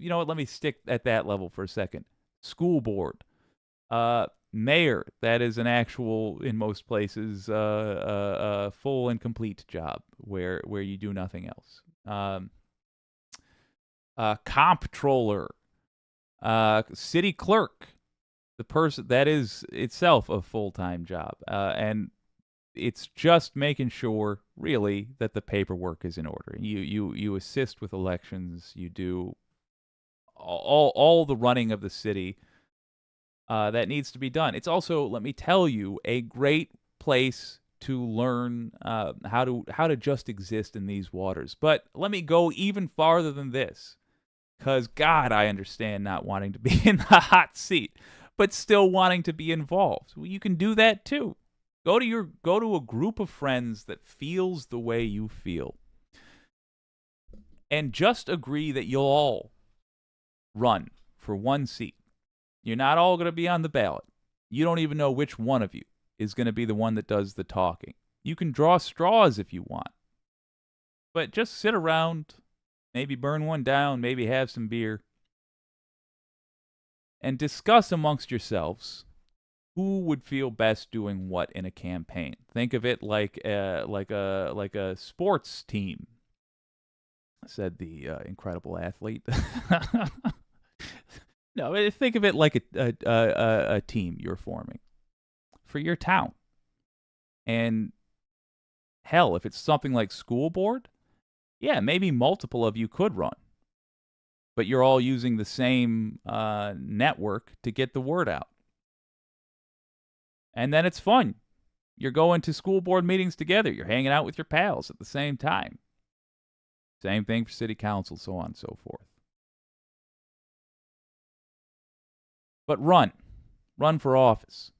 know what? Let me stick at that level for a second. School board, mayor. That is an actual, in most places, full and complete job where you do nothing else. Comptroller, city clerk. The person that is itself a full-time job, and it's just making sure, really, that the paperwork is in order. You assist with elections. You do all the running of the city that needs to be done. It's also, let me tell you, a great place to learn how to just exist in these waters. But let me go even farther than this, because God, I understand not wanting to be in the hot seat, but still wanting to be involved. Well, you can do that too. Go to a group of friends that feels the way you feel. and just agree that you'll all run for one seat. You're not all going to be on the ballot. You don't even know which one of you is going to be the one that does the talking. You can draw straws if you want. But just sit around, maybe burn one down, maybe have some beer, and discuss amongst yourselves who would feel best doing what in a campaign. Think of it like a sports team, said the incredible athlete. No, think of it like a team you're forming for your town. And hell, if it's something like school board, yeah, maybe multiple of you could run. But you're all using the same network to get the word out. And then it's fun. You're going to school board meetings together. You're hanging out with your pals at the same time. Same thing for city council, so on and so forth. But run. Run for office.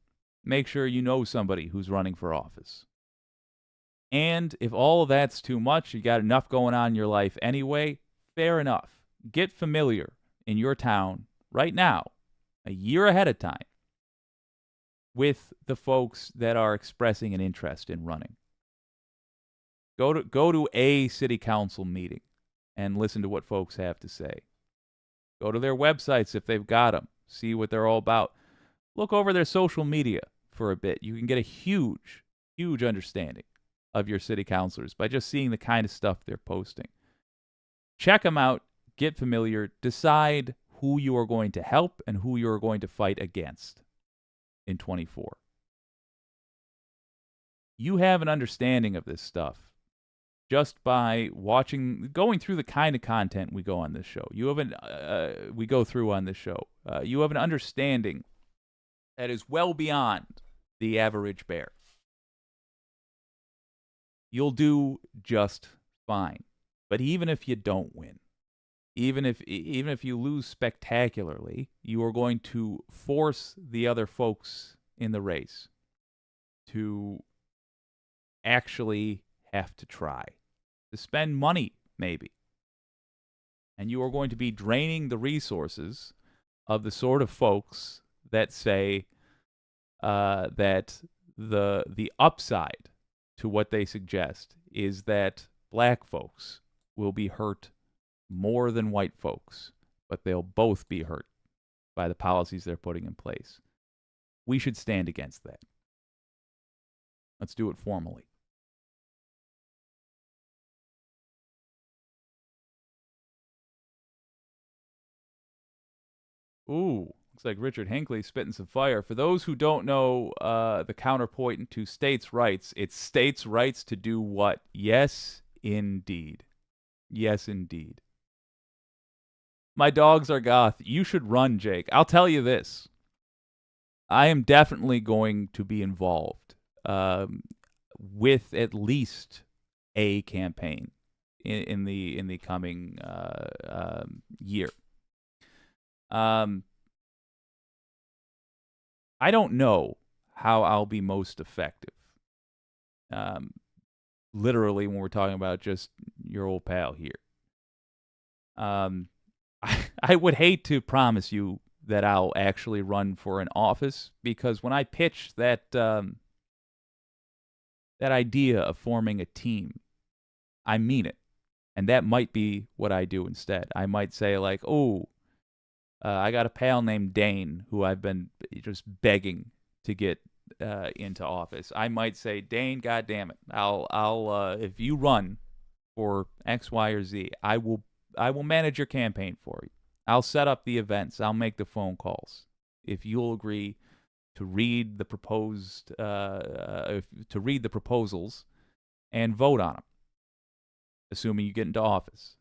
Make sure you know somebody who's running for office. And if all of that's too much, you got enough going on in your life anyway, fair enough. Get familiar in your town right now, a year ahead of time, with the folks that are expressing an interest in running. Go to a city council meeting and listen to what folks have to say. Go to their websites if they've got them. See what they're all about. Look over their social media for a bit. You can get a huge, huge understanding of your city councilors by just seeing the kind of stuff they're posting. Check them out. Get familiar. Decide who you are going to help and who you are going to fight against in 24. You have an understanding of this stuff just by going through the kind of content we go on this show. We go through on this show. You have an understanding that is well beyond the average bear. You'll do just fine. But even if you don't win, even if you lose spectacularly, you are going to force the other folks in the race to actually have to try, to spend money maybe. And you are going to be draining the resources of the sort of folks that say that the upside to what they suggest is that black folks will be hurt more than white folks, but they'll both be hurt by the policies they're putting in place. We should stand against that. Let's do it formally. Ooh, looks like Richard Hinckley's spitting some fire. For those who don't know the counterpoint to states' rights, it's states' rights to do what? Yes, indeed. Yes, indeed. My dogs are goth. You should run, Jake. I'll tell you this. I am definitely going to be involved with at least a campaign in the coming year. I don't know how I'll be most effective. Literally, when we're talking about just your old pal here. I would hate to promise you that I'll actually run for an office, because when I pitched that idea of forming a team, I mean it. And that might be what I do instead. I might say like, I got a pal named Dane who I've been just begging to get into office. I might say, Dane, goddamn it, I'll if you run for X, Y, or Z, I will manage your campaign for you. I'll set up the events. I'll make the phone calls. If you'll agree to read the proposals and vote on them, assuming you get into office.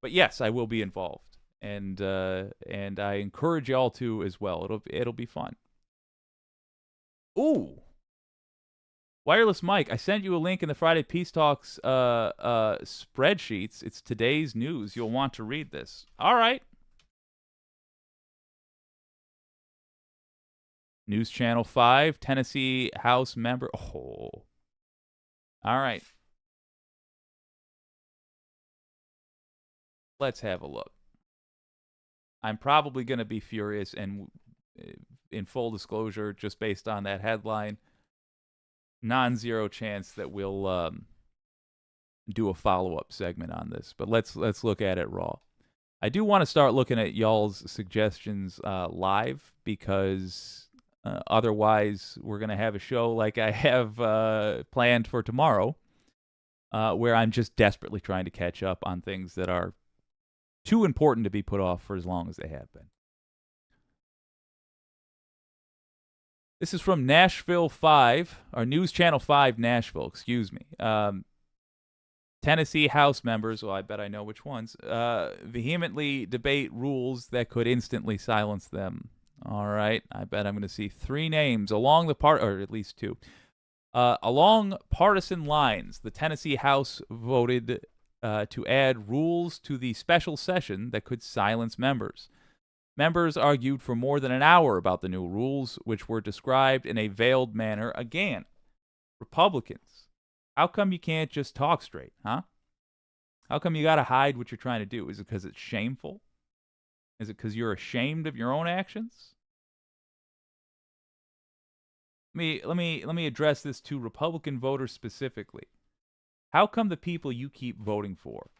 But yes, I will be involved, and I encourage y'all to as well. It'll be fun. Ooh. Wireless Mike, I sent you a link in the Friday Peace Talks spreadsheets. It's today's news. You'll want to read this. All right. News Channel 5, Tennessee House member. Oh. All right. let's have a look. I'm probably going to be furious, and in full disclosure, just based on that headline, non-zero chance that we'll do a follow-up segment on this. But let's look at it raw. I do want to start looking at y'all's suggestions live, because otherwise we're going to have a show like I have planned for tomorrow, where I'm just desperately trying to catch up on things that are too important to be put off for as long as they have been. This is from Nashville 5, or News Channel 5 Nashville, excuse me. Tennessee House members, well, I bet I know which ones, vehemently debate rules that could instantly silence them. All right, I bet I'm going to see 3 names along the or at least 2. Along partisan lines, the Tennessee House voted to add rules to the special session that could silence members. Members argued for more than an hour about the new rules, which were described in a veiled manner. Again, Republicans, how come you can't just talk straight, huh? How come you got to hide what you're trying to do? Is it because it's shameful? Is it because you're ashamed of your own actions? Let me address this to Republican voters specifically. How come the people you keep voting for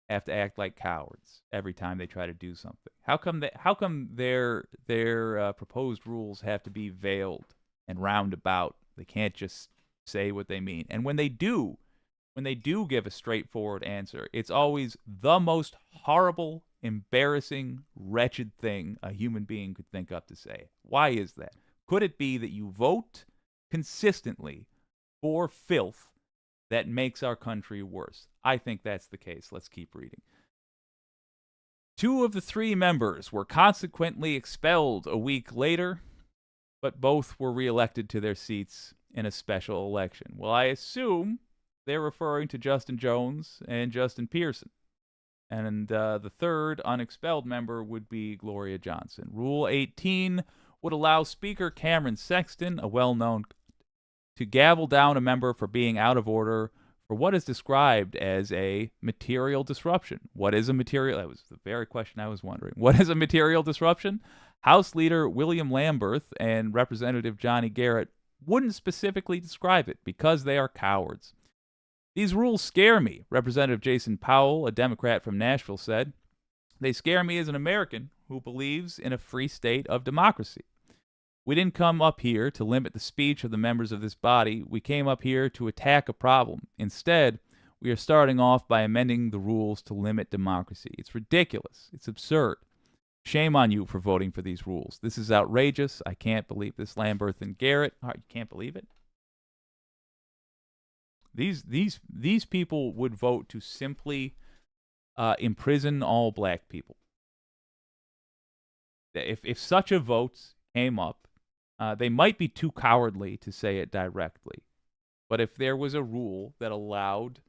have to act like cowards every time they try to do something? How come their proposed rules have to be veiled and roundabout? They can't just say what they mean. And when they do give a straightforward answer, it's always the most horrible, embarrassing, wretched thing a human being could think up to say. Why is that? Could it be that you vote consistently for filth that makes our country worse? I think that's the case. Let's keep reading. 2 of the 3 members were consequently expelled a week later, but both were reelected to their seats in a special election. Well, I assume they're referring to Justin Jones and Justin Pearson. And the 3rd unexpelled member would be Gloria Johnson. Rule 18 would allow Speaker Cameron Sexton, a well-known, to gavel down a member for being out of order for what is described as a material disruption. What is a material? That was the very question I was wondering. What is a material disruption? House Leader William Lamberth and Representative Johnny Garrett wouldn't specifically describe it because they are cowards. These rules scare me, Representative Jason Powell, a Democrat from Nashville, said. They scare me as an American who believes in a free state of democracy. We didn't come up here to limit the speech of the members of this body. We came up here to attack a problem. Instead, we are starting off by amending the rules to limit democracy. It's ridiculous. It's absurd. Shame on you for voting for these rules. This is outrageous. I can't believe this. Lamberth and Garrett. You can't believe it? These people would vote to simply imprison all black people. If such a vote came up, they might be too cowardly to say it directly. But if there was a rule that allowed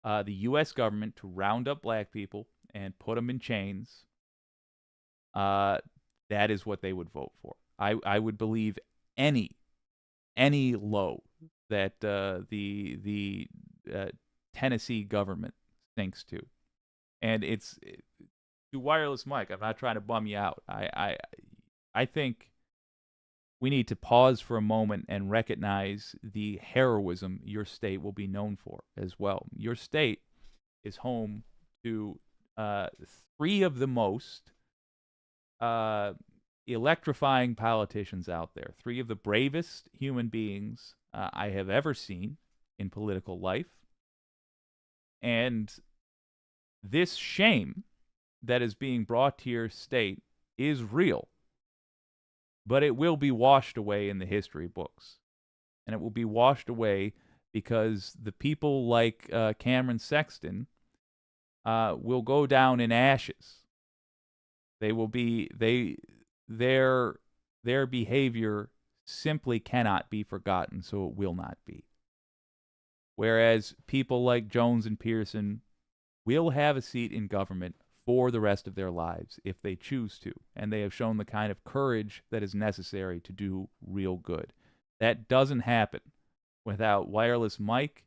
the U.S. government to round up black people and put them in chains, that is what they would vote for. I would believe any low that the Tennessee government thinks to. And it's to Wireless Mike. I'm not trying to bum you out. I think we need to pause for a moment and recognize the heroism your state will be known for as well. Your state is home to 3 of the most electrifying politicians out there, 3 of the bravest human beings I have ever seen in political life. And this shame that is being brought to your state is real. But it will be washed away in the history books. And it will be washed away because the people like Cameron Sexton will go down in ashes. They will be their behavior simply cannot be forgotten, so it will not be. Whereas people like Jones and Pearson will have a seat in government for the rest of their lives if they choose to, and they have shown the kind of courage that is necessary to do real good. That doesn't happen without Wireless Mike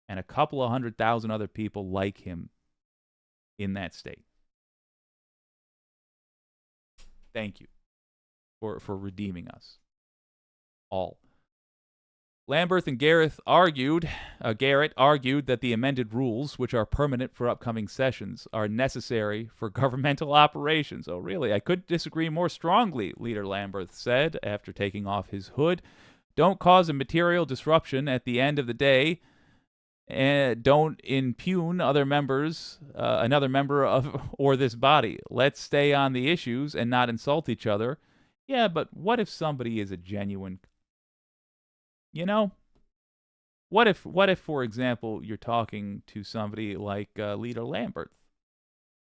and a couple of 100,000 other people like him in that state. Thank you for redeeming us all. Lamberth and Garrett argued that the amended rules, which are permanent for upcoming sessions, are necessary for governmental operations. Oh, really? I couldn't disagree more strongly, Leader Lamberth said after taking off his hood. Don't cause a material disruption at the end of the day, and don't impugn another member of or this body. Let's stay on the issues and not insult each other. Yeah, but what if somebody is a genuine... You know, what if, for example, you're talking to somebody like Leader Lambert?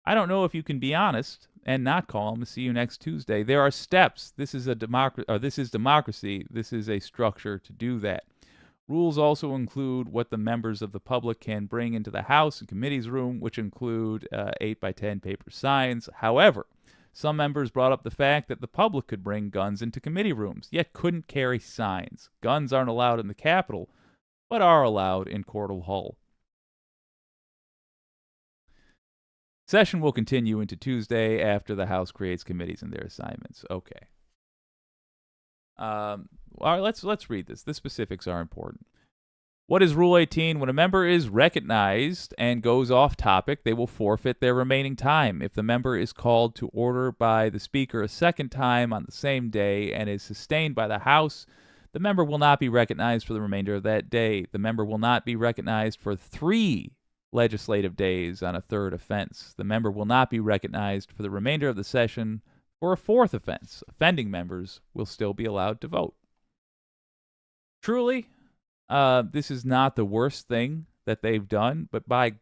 I don't know if you can be honest and not call him to see you next Tuesday. There are steps. This is democracy. This is a structure to do that. Rules also include what the members of the public can bring into the House and committees room, which include 8x10 paper signs. However, some members brought up the fact that the public could bring guns into committee rooms, yet couldn't carry signs. Guns aren't allowed in the Capitol, but are allowed in Cordell Hall. Session will continue into Tuesday after the House creates committees and their assignments. Okay. All right, let's read this. The specifics are important. What is Rule 18? When a member is recognized and goes off topic, they will forfeit their remaining time. If the member is called to order by the Speaker a second time on the same day and is sustained by the House, the member will not be recognized for the remainder of that day. The member will not be recognized for 3 legislative days on a third offense. The member will not be recognized for the remainder of the session for a 4th offense. Offending members will still be allowed to vote. Truly, this is not the worst thing that they've done, but by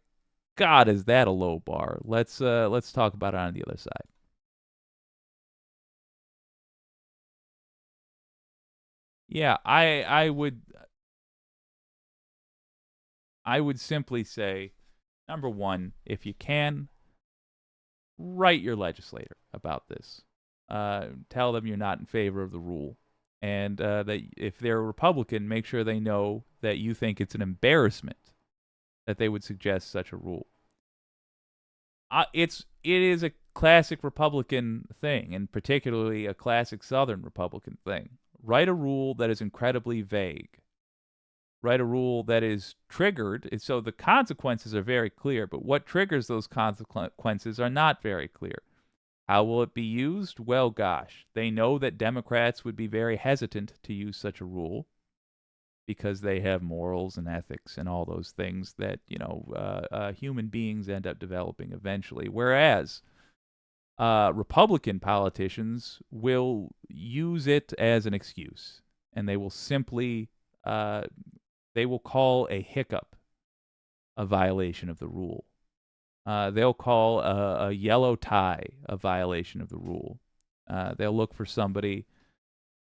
God, is that a low bar. Let's talk about it on the other side. Yeah, I would simply say, number one, if you can, write your legislator about this. Tell them you're not in favor of the rule. And that if they're a Republican, make sure they know that you think it's an embarrassment that they would suggest such a rule. It is a classic Republican thing, and particularly a classic Southern Republican thing. Write a rule that is incredibly vague. Write a rule that is triggered, so the consequences are very clear, but what triggers those consequences are not very clear. How will it be used? Well, gosh, they know that Democrats would be very hesitant to use such a rule because they have morals and ethics and all those things that, human beings end up developing eventually. Whereas Republican politicians will use it as an excuse, and they will simply they will call a hiccup a violation of the rule. They'll call a yellow tie a violation of the rule. They'll look for somebody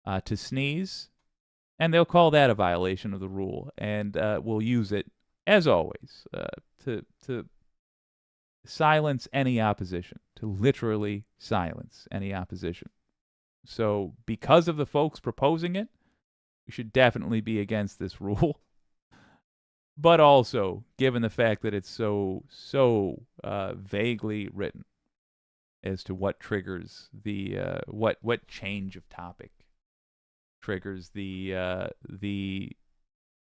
to sneeze, and they'll call that a violation of the rule, and will use it, as always, to silence any opposition, to literally silence any opposition. So because of the folks proposing it, we should definitely be against this rule. But also, given the fact that it's so vaguely written as to what triggers the what change of topic triggers the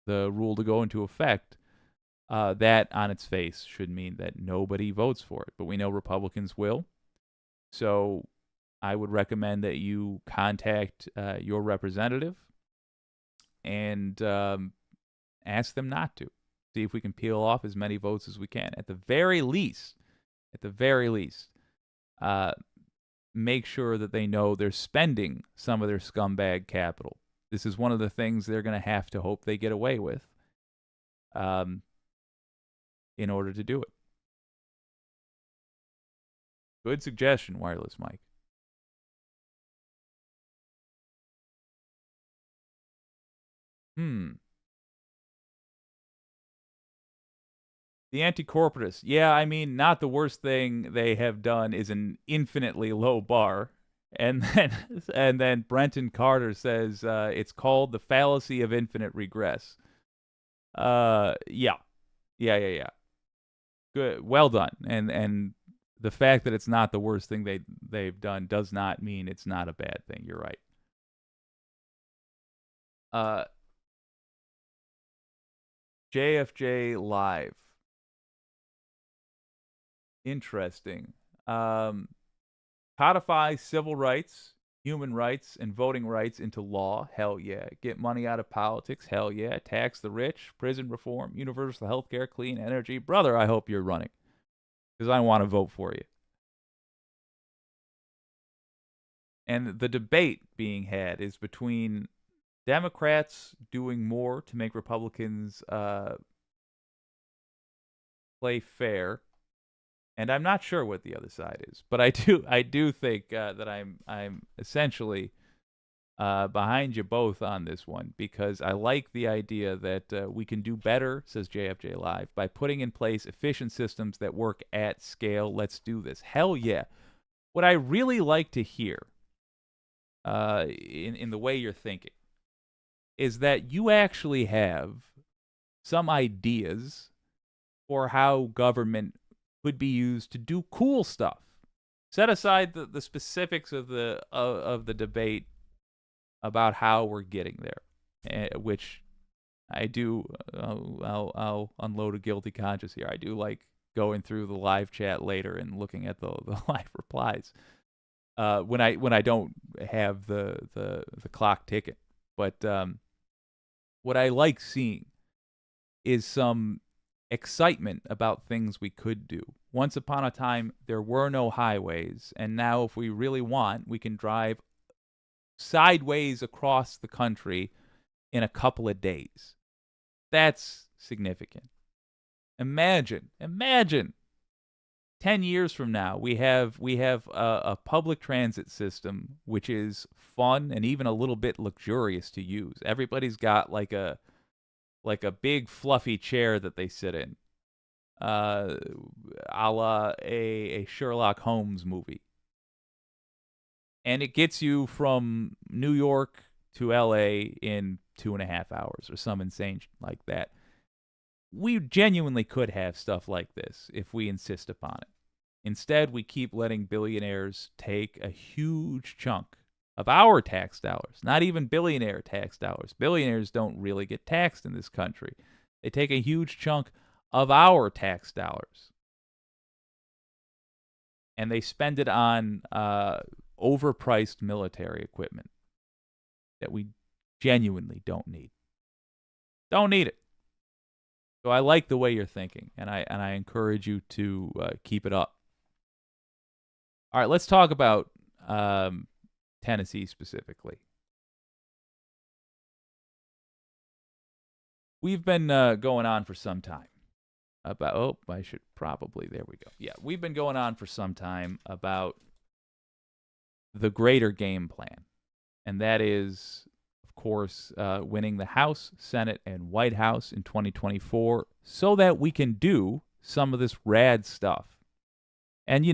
rule to go into effect, that on its face should mean that nobody votes for it. But we know Republicans will. So I would recommend that you contact your representative and ask them not to. See if we can peel off as many votes as we can. At the very least, make sure that they know they're spending some of their scumbag capital. This is one of the things they're going to have to hope they get away with in order to do it. Good suggestion, Wireless Mike. The anti-corporatists. Yeah, I mean, not the worst thing they have done is an infinitely low bar. And then Brenton Carter says it's called the fallacy of infinite regress. Yeah. Good. Well done. And the fact that it's not the worst thing they've done does not mean it's not a bad thing. You're right. JFJ Live. Interesting. Codify civil rights, human rights, and voting rights into law. Hell yeah. Get money out of politics. Hell yeah. Tax the rich. Prison reform. Universal health care. Clean energy. Brother, I hope you're running, because I want to vote for you. And the debate being had is between Democrats doing more to make Republicans play fair, and I'm not sure what the other side is, but I do think that I'm essentially behind you both on this one, because I like the idea that we can do better, says JFJ Live, by putting in place efficient systems that work at scale. Let's do this. Hell yeah. What I really like to hear in the way you're thinking is that you actually have some ideas for how government could be used to do cool stuff. Set aside the specifics of the debate about how we're getting there, which I do. I'll unload a guilty conscience here. I do like going through the live chat later and looking at the live replies when I don't have the clock ticking. But what I like seeing is some excitement about things we could do. Once upon a time, there were no highways, and now if we really want, we can drive sideways across the country in a couple of days. That's significant. Imagine 10 years from now, we have a public transit system which is fun and even a little bit luxurious to use. Everybody's got like a big fluffy chair that they sit in, a la a Sherlock Holmes movie. And it gets you from New York to LA in 2.5 hours or some insane like that. We genuinely could have stuff like this if we insist upon it. Instead, we keep letting billionaires take a huge chunk of our tax dollars, not even billionaire tax dollars. Billionaires don't really get taxed in this country. They take a huge chunk of our tax dollars, and they spend it on overpriced military equipment that we genuinely don't need. Don't need it. So I like the way you're thinking, and I encourage you to keep it up. All right, let's talk about Tennessee specifically. We've been going on for some time about, there we go. Yeah, we've been going on for some time about the greater game plan. And that is, of course, winning the House, Senate, and White House in 2024 so that we can do some of this rad stuff. And,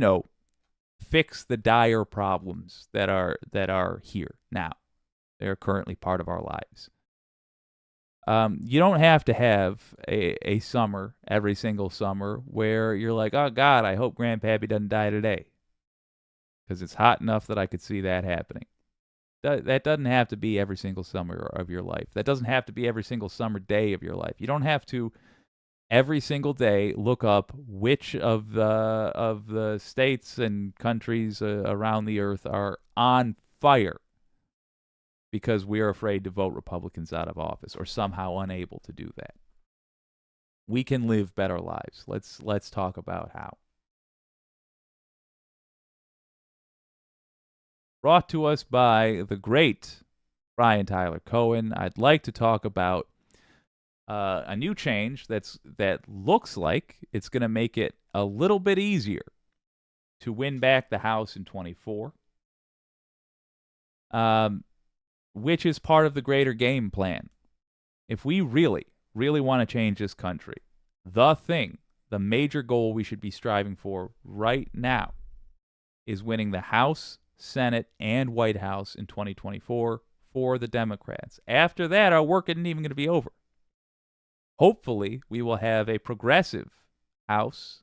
fix the dire problems that are here now. They're currently part of our lives. You don't have to have a summer, every single summer, where you're like, oh, God, I hope Grandpappy doesn't die today. Because it's hot enough that I could see that happening. That doesn't have to be every single summer of your life. That doesn't have to be every single summer day of your life. You don't have to every single day look up which of the states and countries around the earth are on fire because we are afraid to vote Republicans out of office or somehow unable to do that. We can live better lives. Let's talk about how. Brought to us by the great Brian Tyler Cohen, I'd like to talk about a new change that looks like it's going to make it a little bit easier to win back the House in 24, which is part of the greater game plan. If we really, really want to change this country, the major goal we should be striving for right now is winning the House, Senate, and White House in 2024 for the Democrats. After that, our work isn't even going to be over. Hopefully, we will have a progressive House,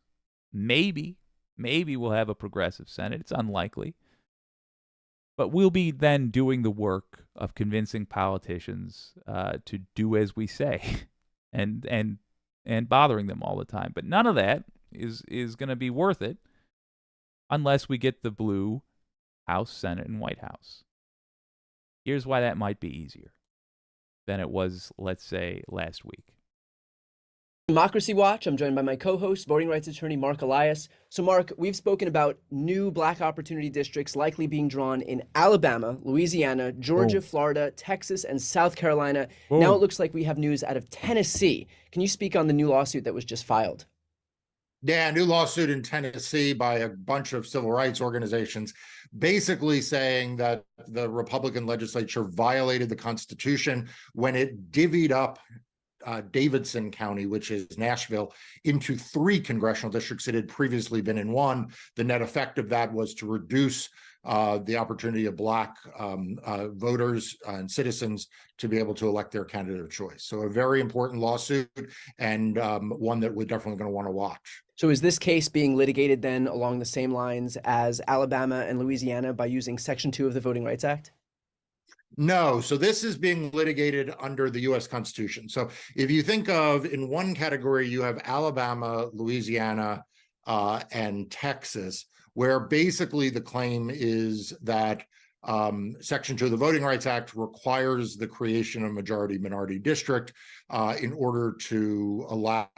maybe Maybe we'll have a progressive Senate. It's unlikely. But we'll be then doing the work of convincing politicians to do as we say and bothering them all the time. But none of that is going to be worth it unless we get the blue House, Senate, and White House. Here's why that might be easier than it was, let's say, last week. Democracy Watch. I'm joined by my co-host, voting rights attorney Mark Elias. So, Mark, we've spoken about new black opportunity districts likely being drawn in Alabama, Louisiana, Georgia, Florida, Texas, and South Carolina. Now it looks like we have news out of Tennessee. Can you speak on the new lawsuit that was just filed? Yeah, a new lawsuit in Tennessee by a bunch of civil rights organizations, basically saying that the Republican legislature violated the Constitution when it divvied up Davidson County, which is Nashville, into 3 congressional districts. It had previously been in 1. The net effect of that was to reduce the opportunity of black voters and citizens to be able to elect their candidate of choice. So a very important lawsuit, and one that we're definitely going to want to watch. So is this case being litigated then along the same lines as Alabama and Louisiana by using Section 2 of the Voting Rights Act? No, so this is being litigated under the U.S. Constitution. So if you think of, in one category, you have Alabama, Louisiana, and Texas, where basically the claim is that Section 2 of the Voting Rights Act requires the creation of a majority-minority district in order to allow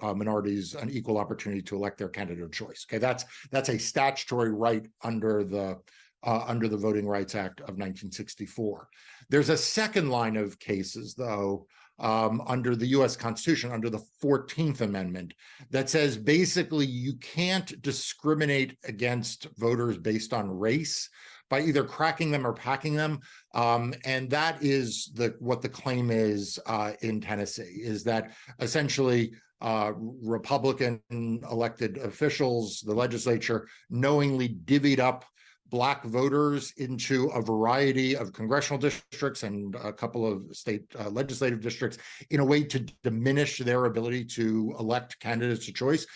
minorities an equal opportunity to elect their candidate of choice. Okay, that's a statutory right under the Voting Rights Act of 1964. There's a second line of cases, though, under the U.S. Constitution, under the 14th Amendment, that says basically you can't discriminate against voters based on race by either cracking them or packing them. And that is what the claim is in Tennessee, is that essentially Republican elected officials, the legislature, knowingly divvied up Black voters into a variety of congressional districts and a couple of state legislative districts in a way to diminish their ability to elect candidates of choice.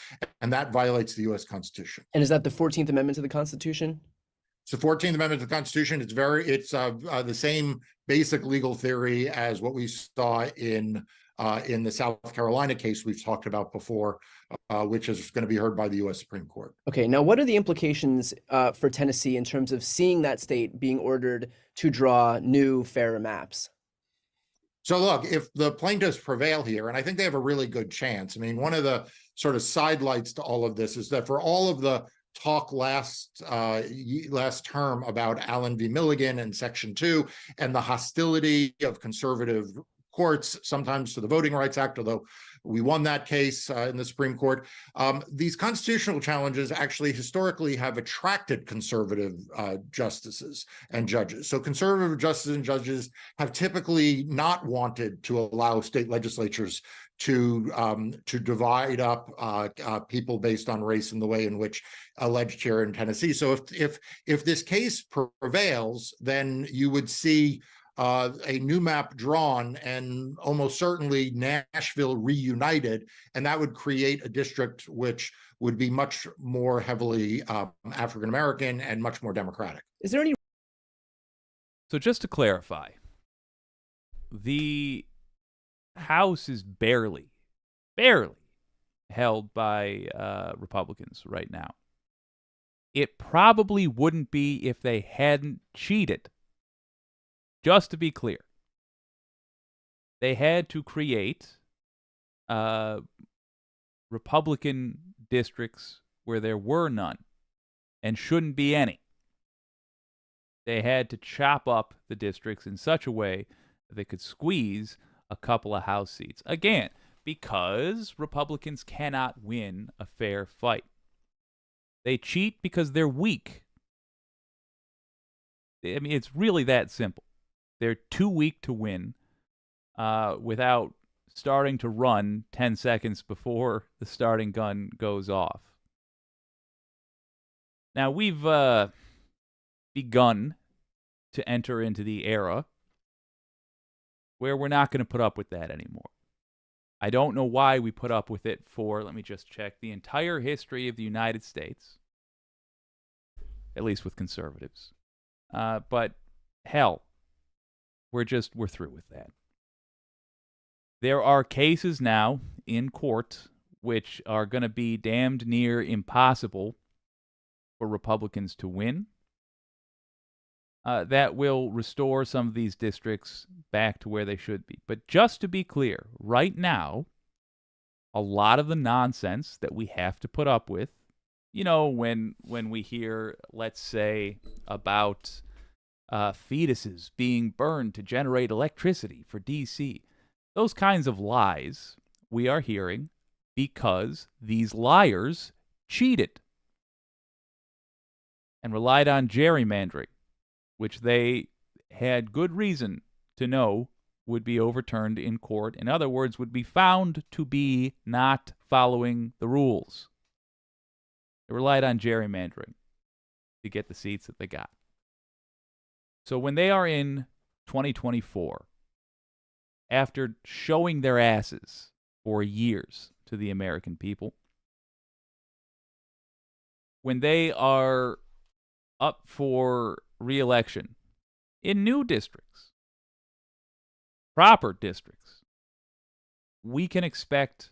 And that violates the U.S. Constitution. And is that the 14th Amendment to the Constitution? It's the 14th Amendment to the Constitution. It's the same basic legal theory as what we saw in the South Carolina case we've talked about before, which is going to be heard by the U.S. Supreme Court. Okay, now what are the implications for Tennessee in terms of seeing that state being ordered to draw new, fairer maps? So look, if the plaintiffs prevail here, and I think they have a really good chance. I mean, one of the sort of sidelights to all of this is that for all of the talk last term about Allen v. Milligan and Section 2 and the hostility of conservative courts, sometimes to the Voting Rights Act, although we won that case in the Supreme Court. These constitutional challenges actually historically have attracted conservative justices and judges. So conservative justices and judges have typically not wanted to allow state legislatures to divide up people based on race in the way in which alleged here in Tennessee. So if this case prevails, then you would see a new map drawn and almost certainly Nashville reunited, and that would create a district which would be much more heavily African-American and much more Democratic. Is there any... So just to clarify, the House is barely held by Republicans right now. It probably wouldn't be if they hadn't cheated. Just to be clear, they had to create Republican districts where there were none and shouldn't be any. They had to chop up the districts in such a way that they could squeeze a couple of House seats. Again, because Republicans cannot win a fair fight. They cheat because they're weak. I mean, it's really that simple. They're too weak to win without starting to run 10 seconds before the starting gun goes off. Now, we've begun to enter into the era where we're not going to put up with that anymore. I don't know why we put up with it for, let me just check, the entire history of the United States. at least with conservatives. But hell, we're through with that. There are cases now in court which are going to be damned near impossible for Republicans to win. That will restore some of these districts back to where they should be. But just to be clear, right now, a lot of the nonsense that we have to put up with, when we hear, let's say, about fetuses being burned to generate electricity for D.C., those kinds of lies we are hearing because these liars cheated and relied on gerrymandering, which they had good reason to know would be overturned in court. In other words, would be found to be not following the rules. They relied on gerrymandering to get the seats that they got. So when they are in 2024, after showing their asses for years to the American people, when they are up for re-election in new districts, proper districts, we can expect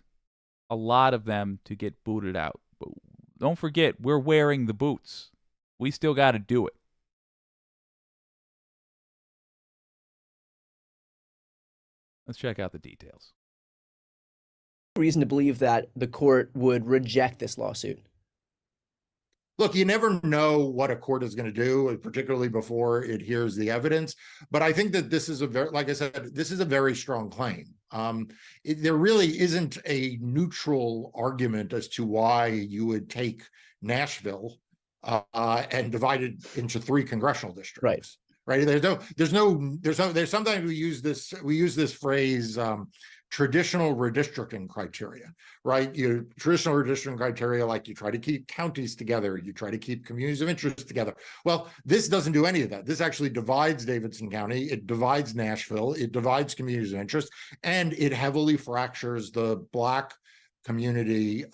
a lot of them to get booted out. But don't forget, we're wearing the boots. We still got to do it. Let's check out the details. Reason to believe that the court would reject this lawsuit? Look, you never know what a court is going to do, particularly before it hears the evidence. But I think that this is like I said, this is a very strong claim. There really isn't a neutral argument as to why you would take Nashville and divide it into 3 congressional districts. Right. There's sometimes we use this phrase, traditional redistricting criteria, right? Traditional redistricting criteria, like you try to keep counties together, you try to keep communities of interest together. Well, this doesn't do any of that. This actually divides Davidson County, it divides Nashville, it divides communities of interest, and it heavily fractures the Black community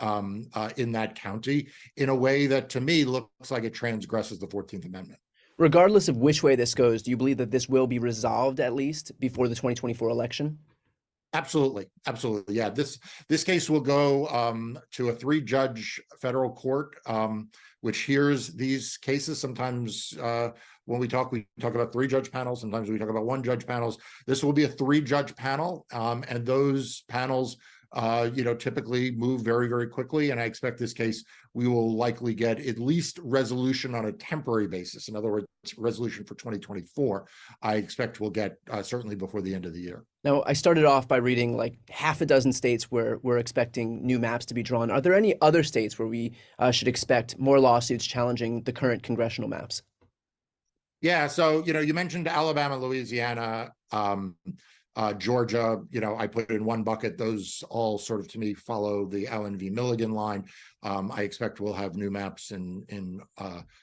in that county in a way that, to me, looks like it transgresses the 14th Amendment. Regardless of which way this goes, do you believe that this will be resolved at least before the 2024 election? Absolutely. Yeah, this case will go to a 3-judge federal court, which hears these cases. Sometimes when we talk about 3-judge panels. Sometimes we talk about 1-judge panels. This will be a 3-judge panel, and those panels typically move very, very quickly. And I expect this case, we will likely get at least resolution on a temporary basis. In other words, resolution for 2024, I expect we'll get certainly before the end of the year. Now, I started off by reading like half a dozen states where we're expecting new maps to be drawn. Are there any other states where we should expect more lawsuits challenging the current congressional maps? Yeah, so, you mentioned Alabama, Louisiana, Georgia, I put in one bucket. Those all sort of, to me, follow the Allen v. Milligan line. I expect we'll have new maps in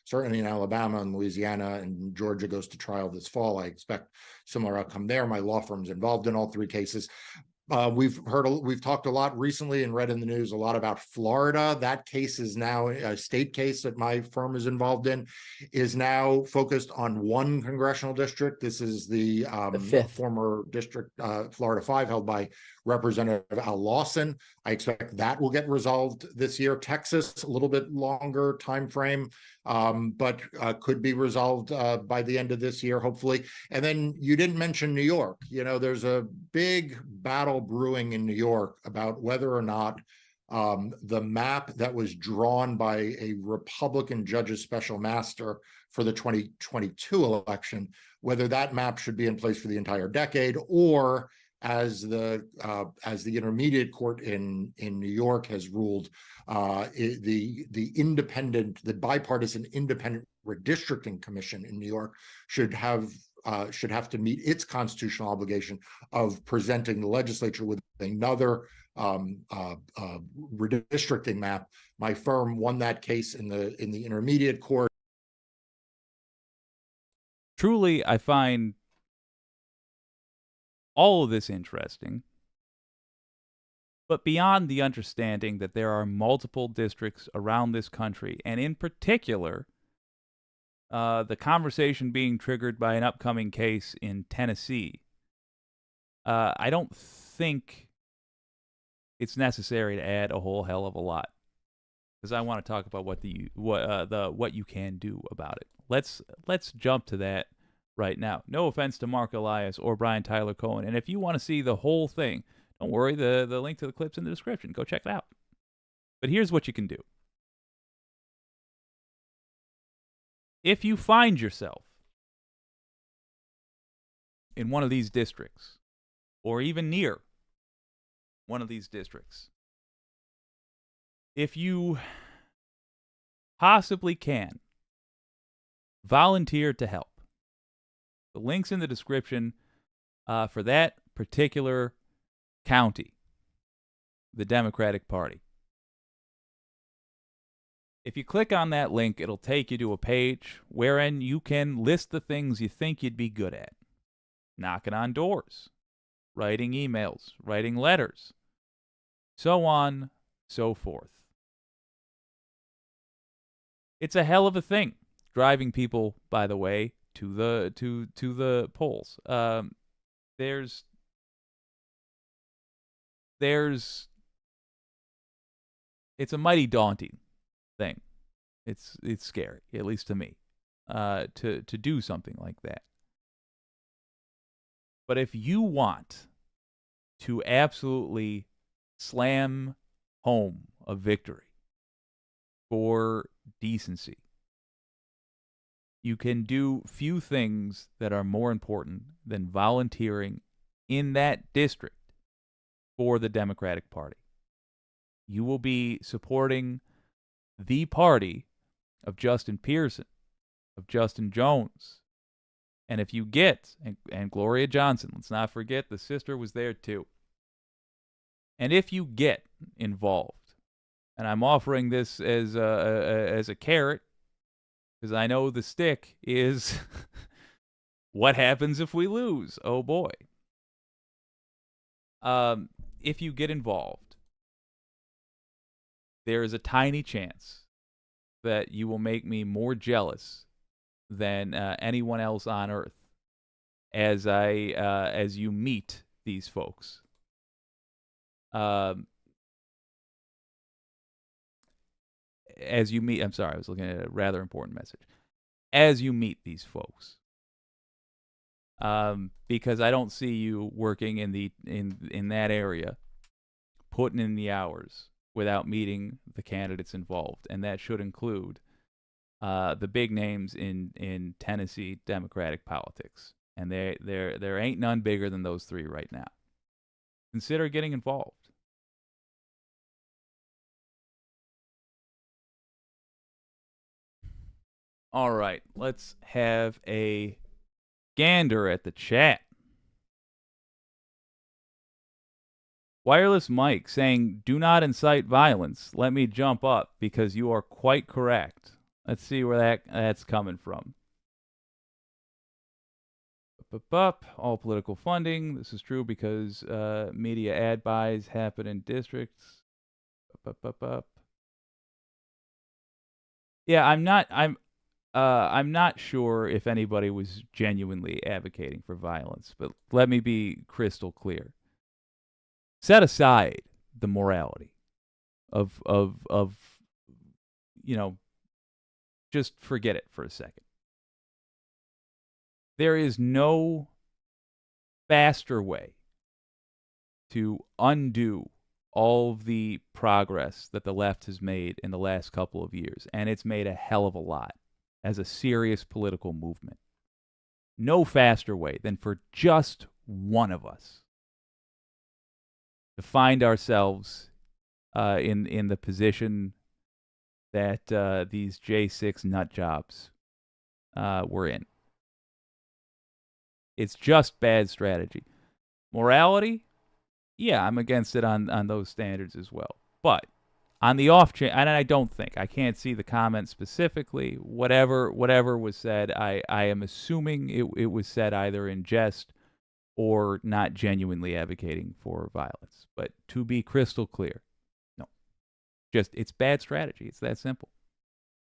certainly in Alabama and Louisiana, and Georgia goes to trial this fall. I expect similar outcome there. My law firm's involved in all 3 cases. We've talked a lot recently and read in the news a lot about Florida. That case is now a state case that my firm is involved in, is now focused on 1 congressional district. This is the 5th. Former district, Florida 5, held by Representative Al Lawson. I expect that will get resolved this year. Texas, a little bit longer time frame, but could be resolved by the end of this year, hopefully. And then you didn't mention New York. There's a big battle brewing in New York about whether or not the map that was drawn by a Republican judge's special master for the 2022 election, whether that map should be in place for the entire decade, or as the intermediate court in New York has ruled, the bipartisan independent redistricting commission in New York should have to meet its constitutional obligation of presenting the legislature with another redistricting map. My firm won that case in the intermediate court. Truly, I find all of this interesting, but beyond the understanding that there are multiple districts around this country, and in particular, the conversation being triggered by an upcoming case in Tennessee, I don't think it's necessary to add a whole hell of a lot, because I want to talk about what you can do about it. Let's jump to that right now. No offense to Mark Elias or Brian Tyler Cohen, and if you want to see the whole thing, don't worry, the link to the clip's in the description. Go check it out. But here's what you can do. If you find yourself in one of these districts, or even near one of these districts, if you possibly can, volunteer to help. The link's in the description for that particular county, the Democratic Party. If you click on that link, it'll take you to a page wherein you can list the things you think you'd be good at. Knocking on doors, writing emails, writing letters, so on, so forth. It's a hell of a thing, driving people, by the way, to the polls. It's a mighty daunting thing. It's scary, at least to me, to do something like that. But if you want to absolutely slam home a victory for decency, you can do few things that are more important than volunteering in that district for the Democratic Party. You will be supporting the party of Justin Pearson, of Justin Jones. And if you get, and Gloria Johnson, let's not forget the sister was there too. And if you get involved, and I'm offering this as a carrot, because I know the stick is what happens if we lose? Oh boy. If you get involved, there is a tiny chance that you will make me more jealous than anyone else on earth as you meet these folks. As you meet, I'm sorry, I was looking at a rather important message. As you meet these folks, because I don't see you working in that area, putting in the hours without meeting the candidates involved, and that should include the big names in Tennessee Democratic politics, and there ain't none bigger than those three right now. Consider getting involved. All right, let's have a gander at the chat. Wireless Mike saying, "Do not incite violence. Let me jump up because you are quite correct." Let's see where that's coming from. All political funding. This is true because media ad buys happen in districts. Yeah, I'm not sure if anybody was genuinely advocating for violence, but let me be crystal clear. Set aside the morality of just forget it for a second. There is no faster way to undo all of the progress that the left has made in the last couple of years, and it's made a hell of a lot as a serious political movement. No faster way than for just one of us to find ourselves in the position that these J6 nut jobs were in. It's just bad strategy. Morality? Yeah, I'm against it on those standards as well. But on the off chance, and I can't see the comment specifically. Whatever was said, I am assuming it was said either in jest or not genuinely advocating for violence. But to be crystal clear, no. Just, it's bad strategy. It's that simple.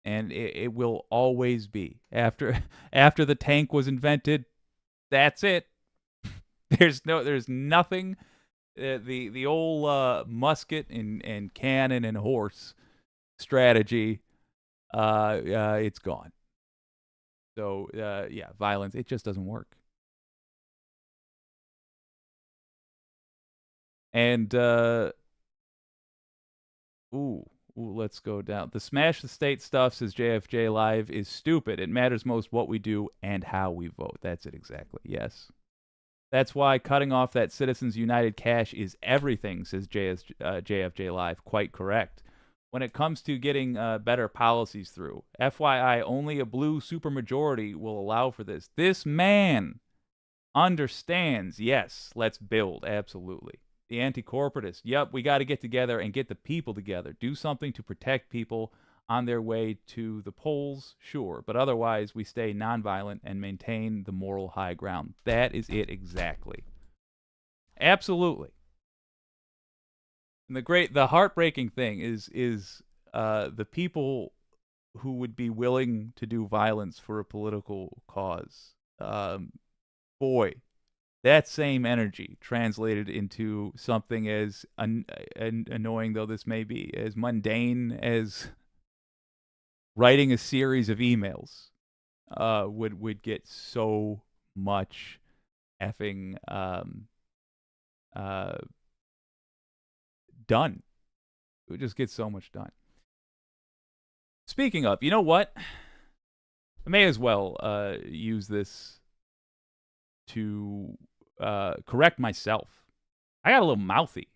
and it will always be. After the tank was invented, that's it. There's nothing. The old musket and cannon and horse strategy, it's gone. So yeah, violence, it just doesn't work. And let's go down. The smash the state stuff, says JFJ Live, is stupid. It matters most what we do and how we vote. That's it exactly. Yes. That's why cutting off that Citizens United cash is everything, says JFJ Live. Quite correct. When it comes to getting better policies through, FYI, only a blue supermajority will allow for this. This man understands. Yes, let's build. Absolutely. The anti-corporatist. Yep, we got to get together and get the people together. Do something to protect people on their way to the polls, sure. But otherwise, we stay nonviolent and maintain the moral high ground. That is it exactly. Absolutely. And the heartbreaking thing is the people who would be willing to do violence for a political cause. Boy, that same energy translated into something as annoying though this may be, as mundane as writing a series of emails, would get so much effing done. It would just get so much done. Speaking of, you know what? I may as well use this to correct myself. I got a little mouthy.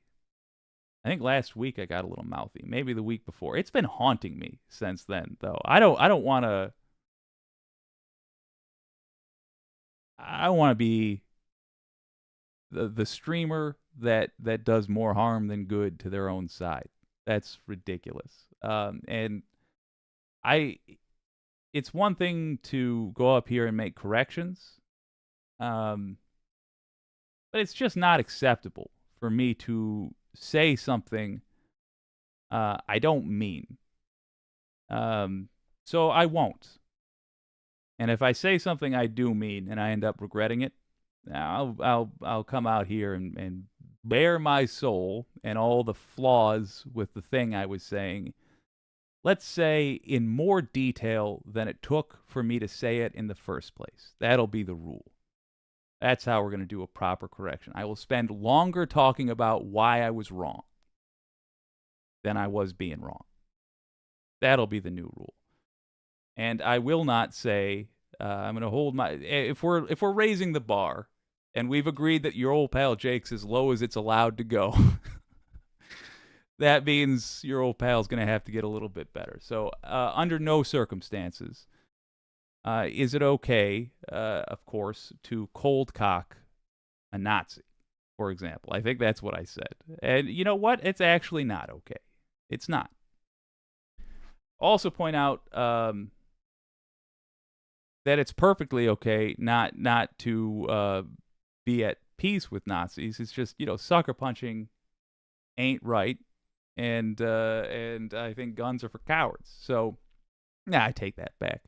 I think last week I got a little mouthy. Maybe the week before. It's been haunting me since then, though. I don't want to. I want to be the streamer that does more harm than good to their own side. That's ridiculous. And it's one thing to go up here and make corrections. But it's just not acceptable for me to say something I don't mean. So I won't. And if I say something I do mean and I end up regretting it, I'll come out here and bare my soul and all the flaws with the thing I was saying. Let's say in more detail than it took for me to say it in the first place. That'll be the rule. That's how we're going to do a proper correction. I will spend longer talking about why I was wrong than I was being wrong. That'll be the new rule. And I will not say, I'm going to hold my, if we're raising the bar and we've agreed that your old pal Jake's as low as it's allowed to go, that means your old pal's going to have to get a little bit better. So under no circumstances is it okay, of course, to cold cock a Nazi, for example. I think that's what I said. And you know what? It's actually not okay. It's not. Also point out that it's perfectly okay not to be at peace with Nazis. It's just, sucker punching ain't right. And I think guns are for cowards. So, I take that back.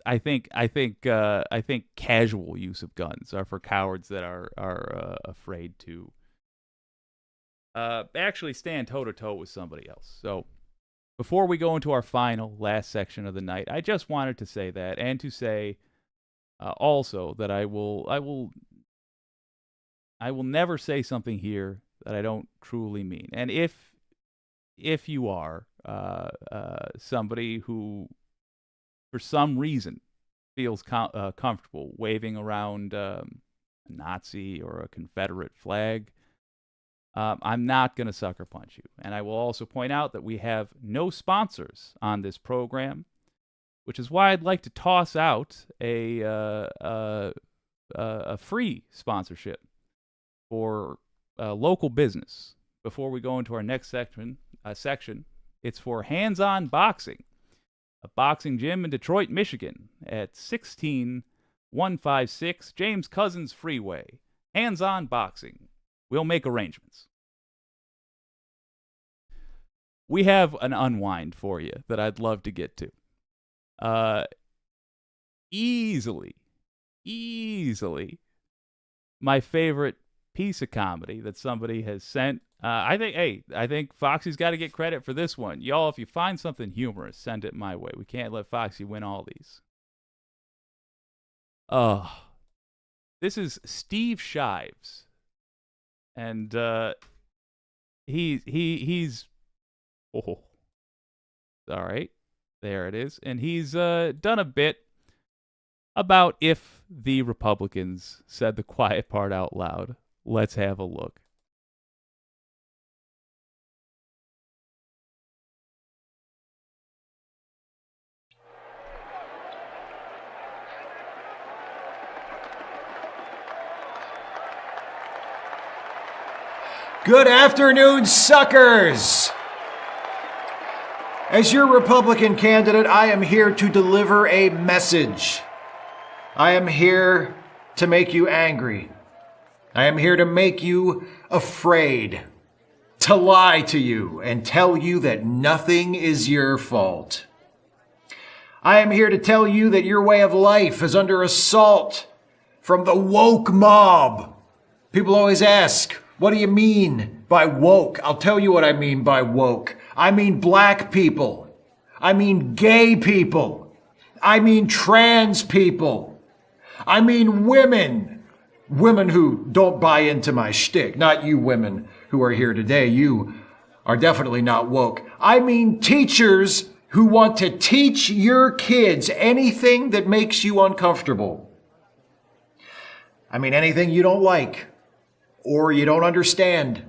I think casual use of guns are for cowards that are afraid to actually stand toe to toe with somebody else. So, before we go into our last section of the night, I just wanted to say that, and to say also that I will never say something here that I don't truly mean. And if you are somebody who, for some reason, feels comfortable waving around a Nazi or a Confederate flag, I'm not going to sucker punch you. And I will also point out that we have no sponsors on this program, which is why I'd like to toss out a free sponsorship for local business. Before we go into our next section, it's for Hands On Boxing, a boxing gym in Detroit, Michigan, at 16156 James Cousins Freeway. Hands On Boxing. We'll make arrangements. we have an unwind for you that I'd love to get to. Easily my favorite piece of comedy that somebody has sent. I think Foxy's got to get credit for this one. Y'all, if you find something humorous, send it my way. We can't let Foxy win all these. This is Steve Shives. And he's all right. There it is. And he's done a bit about if the Republicans said the quiet part out loud. Let's have a look. Good afternoon, suckers! As your Republican candidate, I am here to deliver a message. I am here to make you angry. I am here to make you afraid, to lie to you and tell you that nothing is your fault. I am here to tell you that your way of life is under assault from the woke mob. People always ask, what do you mean by woke? I'll tell you what I mean by woke. I mean black people. I mean gay people. I mean trans people. I mean women. Women who don't buy into my shtick. Not you women who are here today. You are definitely not woke. I mean teachers who want to teach your kids anything that makes you uncomfortable. I mean anything you don't like or you don't understand.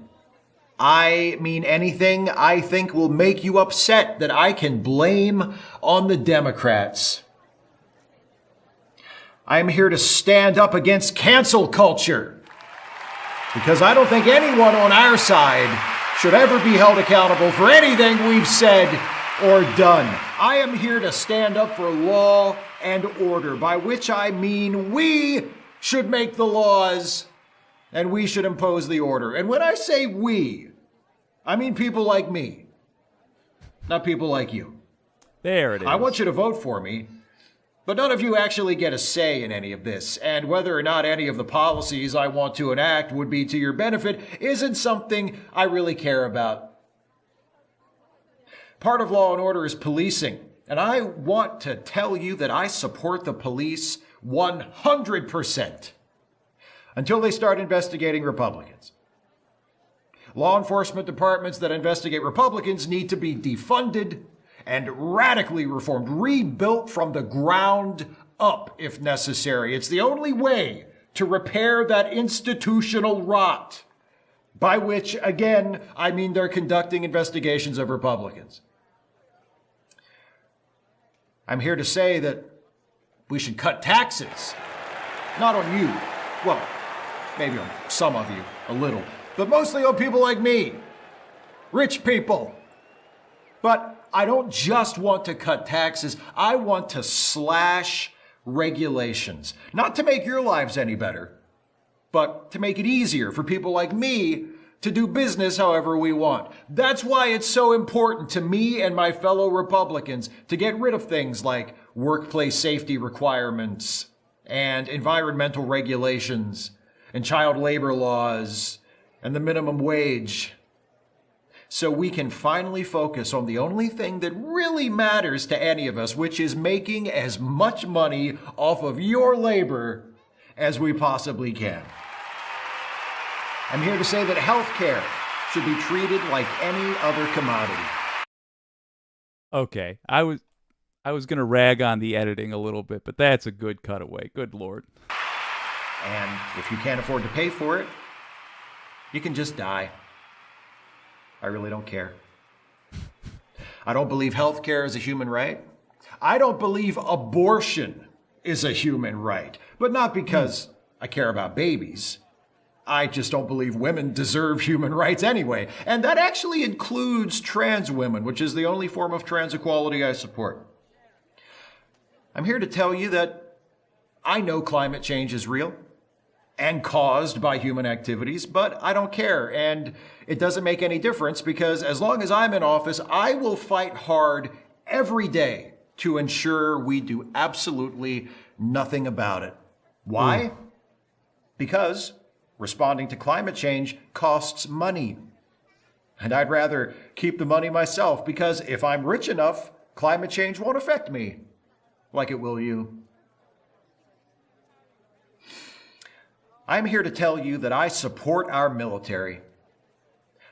I mean anything I think will make you upset that I can blame on the Democrats. I am here to stand up against cancel culture because I don't think anyone on our side should ever be held accountable for anything we've said or done. I am here to stand up for law and order, by which I mean we should make the laws and we should impose the order. And when I say we, I mean people like me, not people like you. There it is. I want you to vote for me, but none of you actually get a say in any of this. And whether or not any of the policies I want to enact would be to your benefit isn't something I really care about. Part of law and order is policing. And I want to tell you that I support the police 100%. Until they start investigating Republicans. Law enforcement departments that investigate Republicans need to be defunded and radically reformed, rebuilt from the ground up if necessary. It's the only way to repair that institutional rot, by which, again, I mean they're conducting investigations of Republicans. I'm here to say that we should cut taxes, not on you. Well, maybe on some of you, a little, but mostly on people like me, rich people. But I don't just want to cut taxes, I want to slash regulations. Not to make your lives any better, but to make it easier for people like me to do business however we want. That's why it's so important to me and my fellow Republicans to get rid of things like workplace safety requirements and environmental regulations and child labor laws and the minimum wage, so we can finally focus on the only thing that really matters to any of us, which is making as much money off of your labor as we possibly can. I'm here to say that healthcare should be treated like any other commodity. Okay, I was going to rag on the editing a little bit, but that's a good cutaway. Good Lord. And if you can't afford to pay for it, you can just die. I really don't care. I don't believe healthcare is a human right. I don't believe abortion is a human right, but not because I care about babies. I just don't believe women deserve human rights anyway. And that actually includes trans women, which is the only form of trans equality I support. I'm here to tell you that I know climate change is real. and caused by human activities, but I don't care. And it doesn't make any difference because as long as I'm in office, I will fight hard every day to ensure we do absolutely nothing about it. Why? Because responding to climate change costs money. And I'd rather keep the money myself because if I'm rich enough, climate change won't affect me like it will you. I'm here to tell you that I support our military.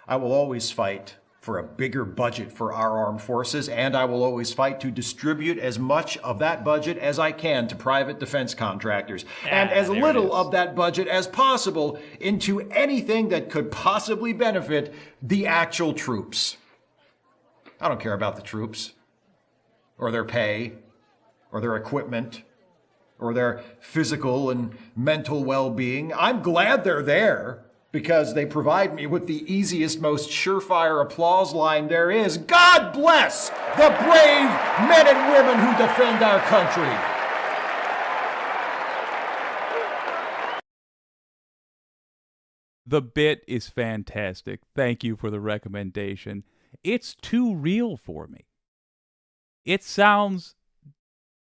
I will always fight for a bigger budget for our armed forces, and I will always fight to distribute as much of that budget as I can to private defense contractors, and as little of that budget as possible into anything that could possibly benefit the actual troops. I don't care about the troops, or their pay, or their equipment, or their physical and mental well-being. I'm glad they're there because they provide me with the easiest, most surefire applause line there is. God bless the brave men and women who defend our country. The bit is fantastic. Thank you for the recommendation. It's too real for me. It sounds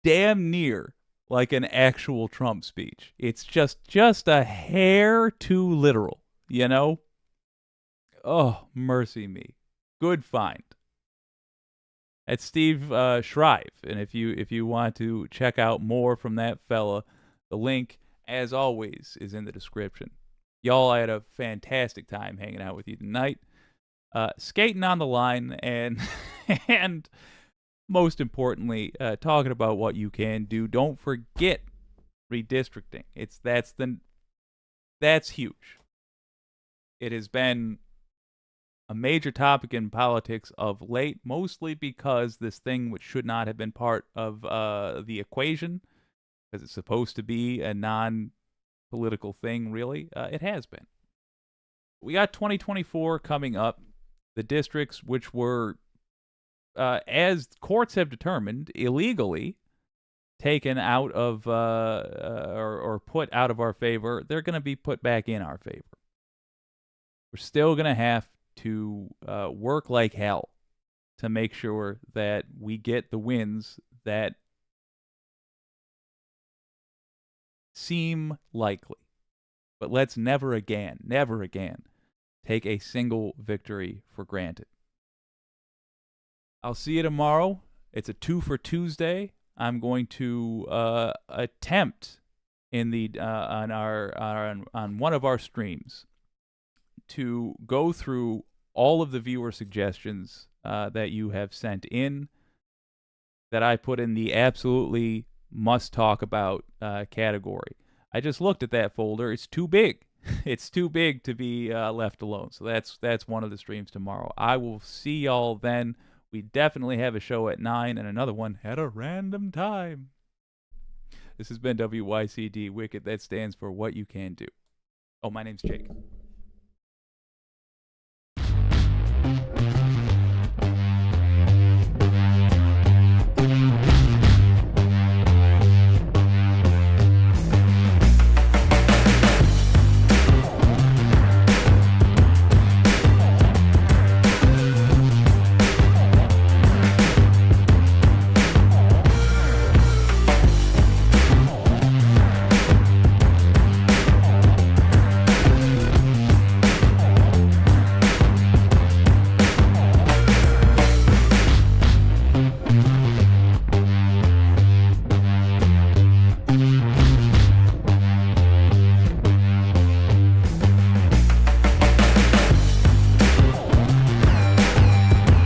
damn near like an actual Trump speech. It's just a hair too literal, you know? Oh, mercy me. Good find. It's Steve Shrive, and if you want to check out more from that fella, the link, as always, is in the description. Y'all, I had a fantastic time hanging out with you tonight, skating on the line, and and most importantly, talking about what you can do. Don't forget redistricting. That's huge. It has been a major topic in politics of late, mostly because this thing which should not have been part of the equation, because it's supposed to be a non-political thing, really, it has been. We got 2024 coming up. The districts which were, as courts have determined, illegally taken out of or put out of our favor, they're going to be put back in our favor. We're still going to have to work like hell to make sure that we get the wins that seem likely. But let's never again take a single victory for granted. I'll see you tomorrow. It's a 2 for Tuesday. I'm going to attempt in the on one of our streams to go through all of the viewer suggestions that you have sent in that I put in the absolutely must talk about category. I just looked at that folder. It's too big. It's too big to be left alone. So that's one of the streams tomorrow. I will see y'all then. We definitely have a show at 9 and another one at a random time. This has been WYCD Wicked. That stands for What You Can Do. Oh, my name's Jake.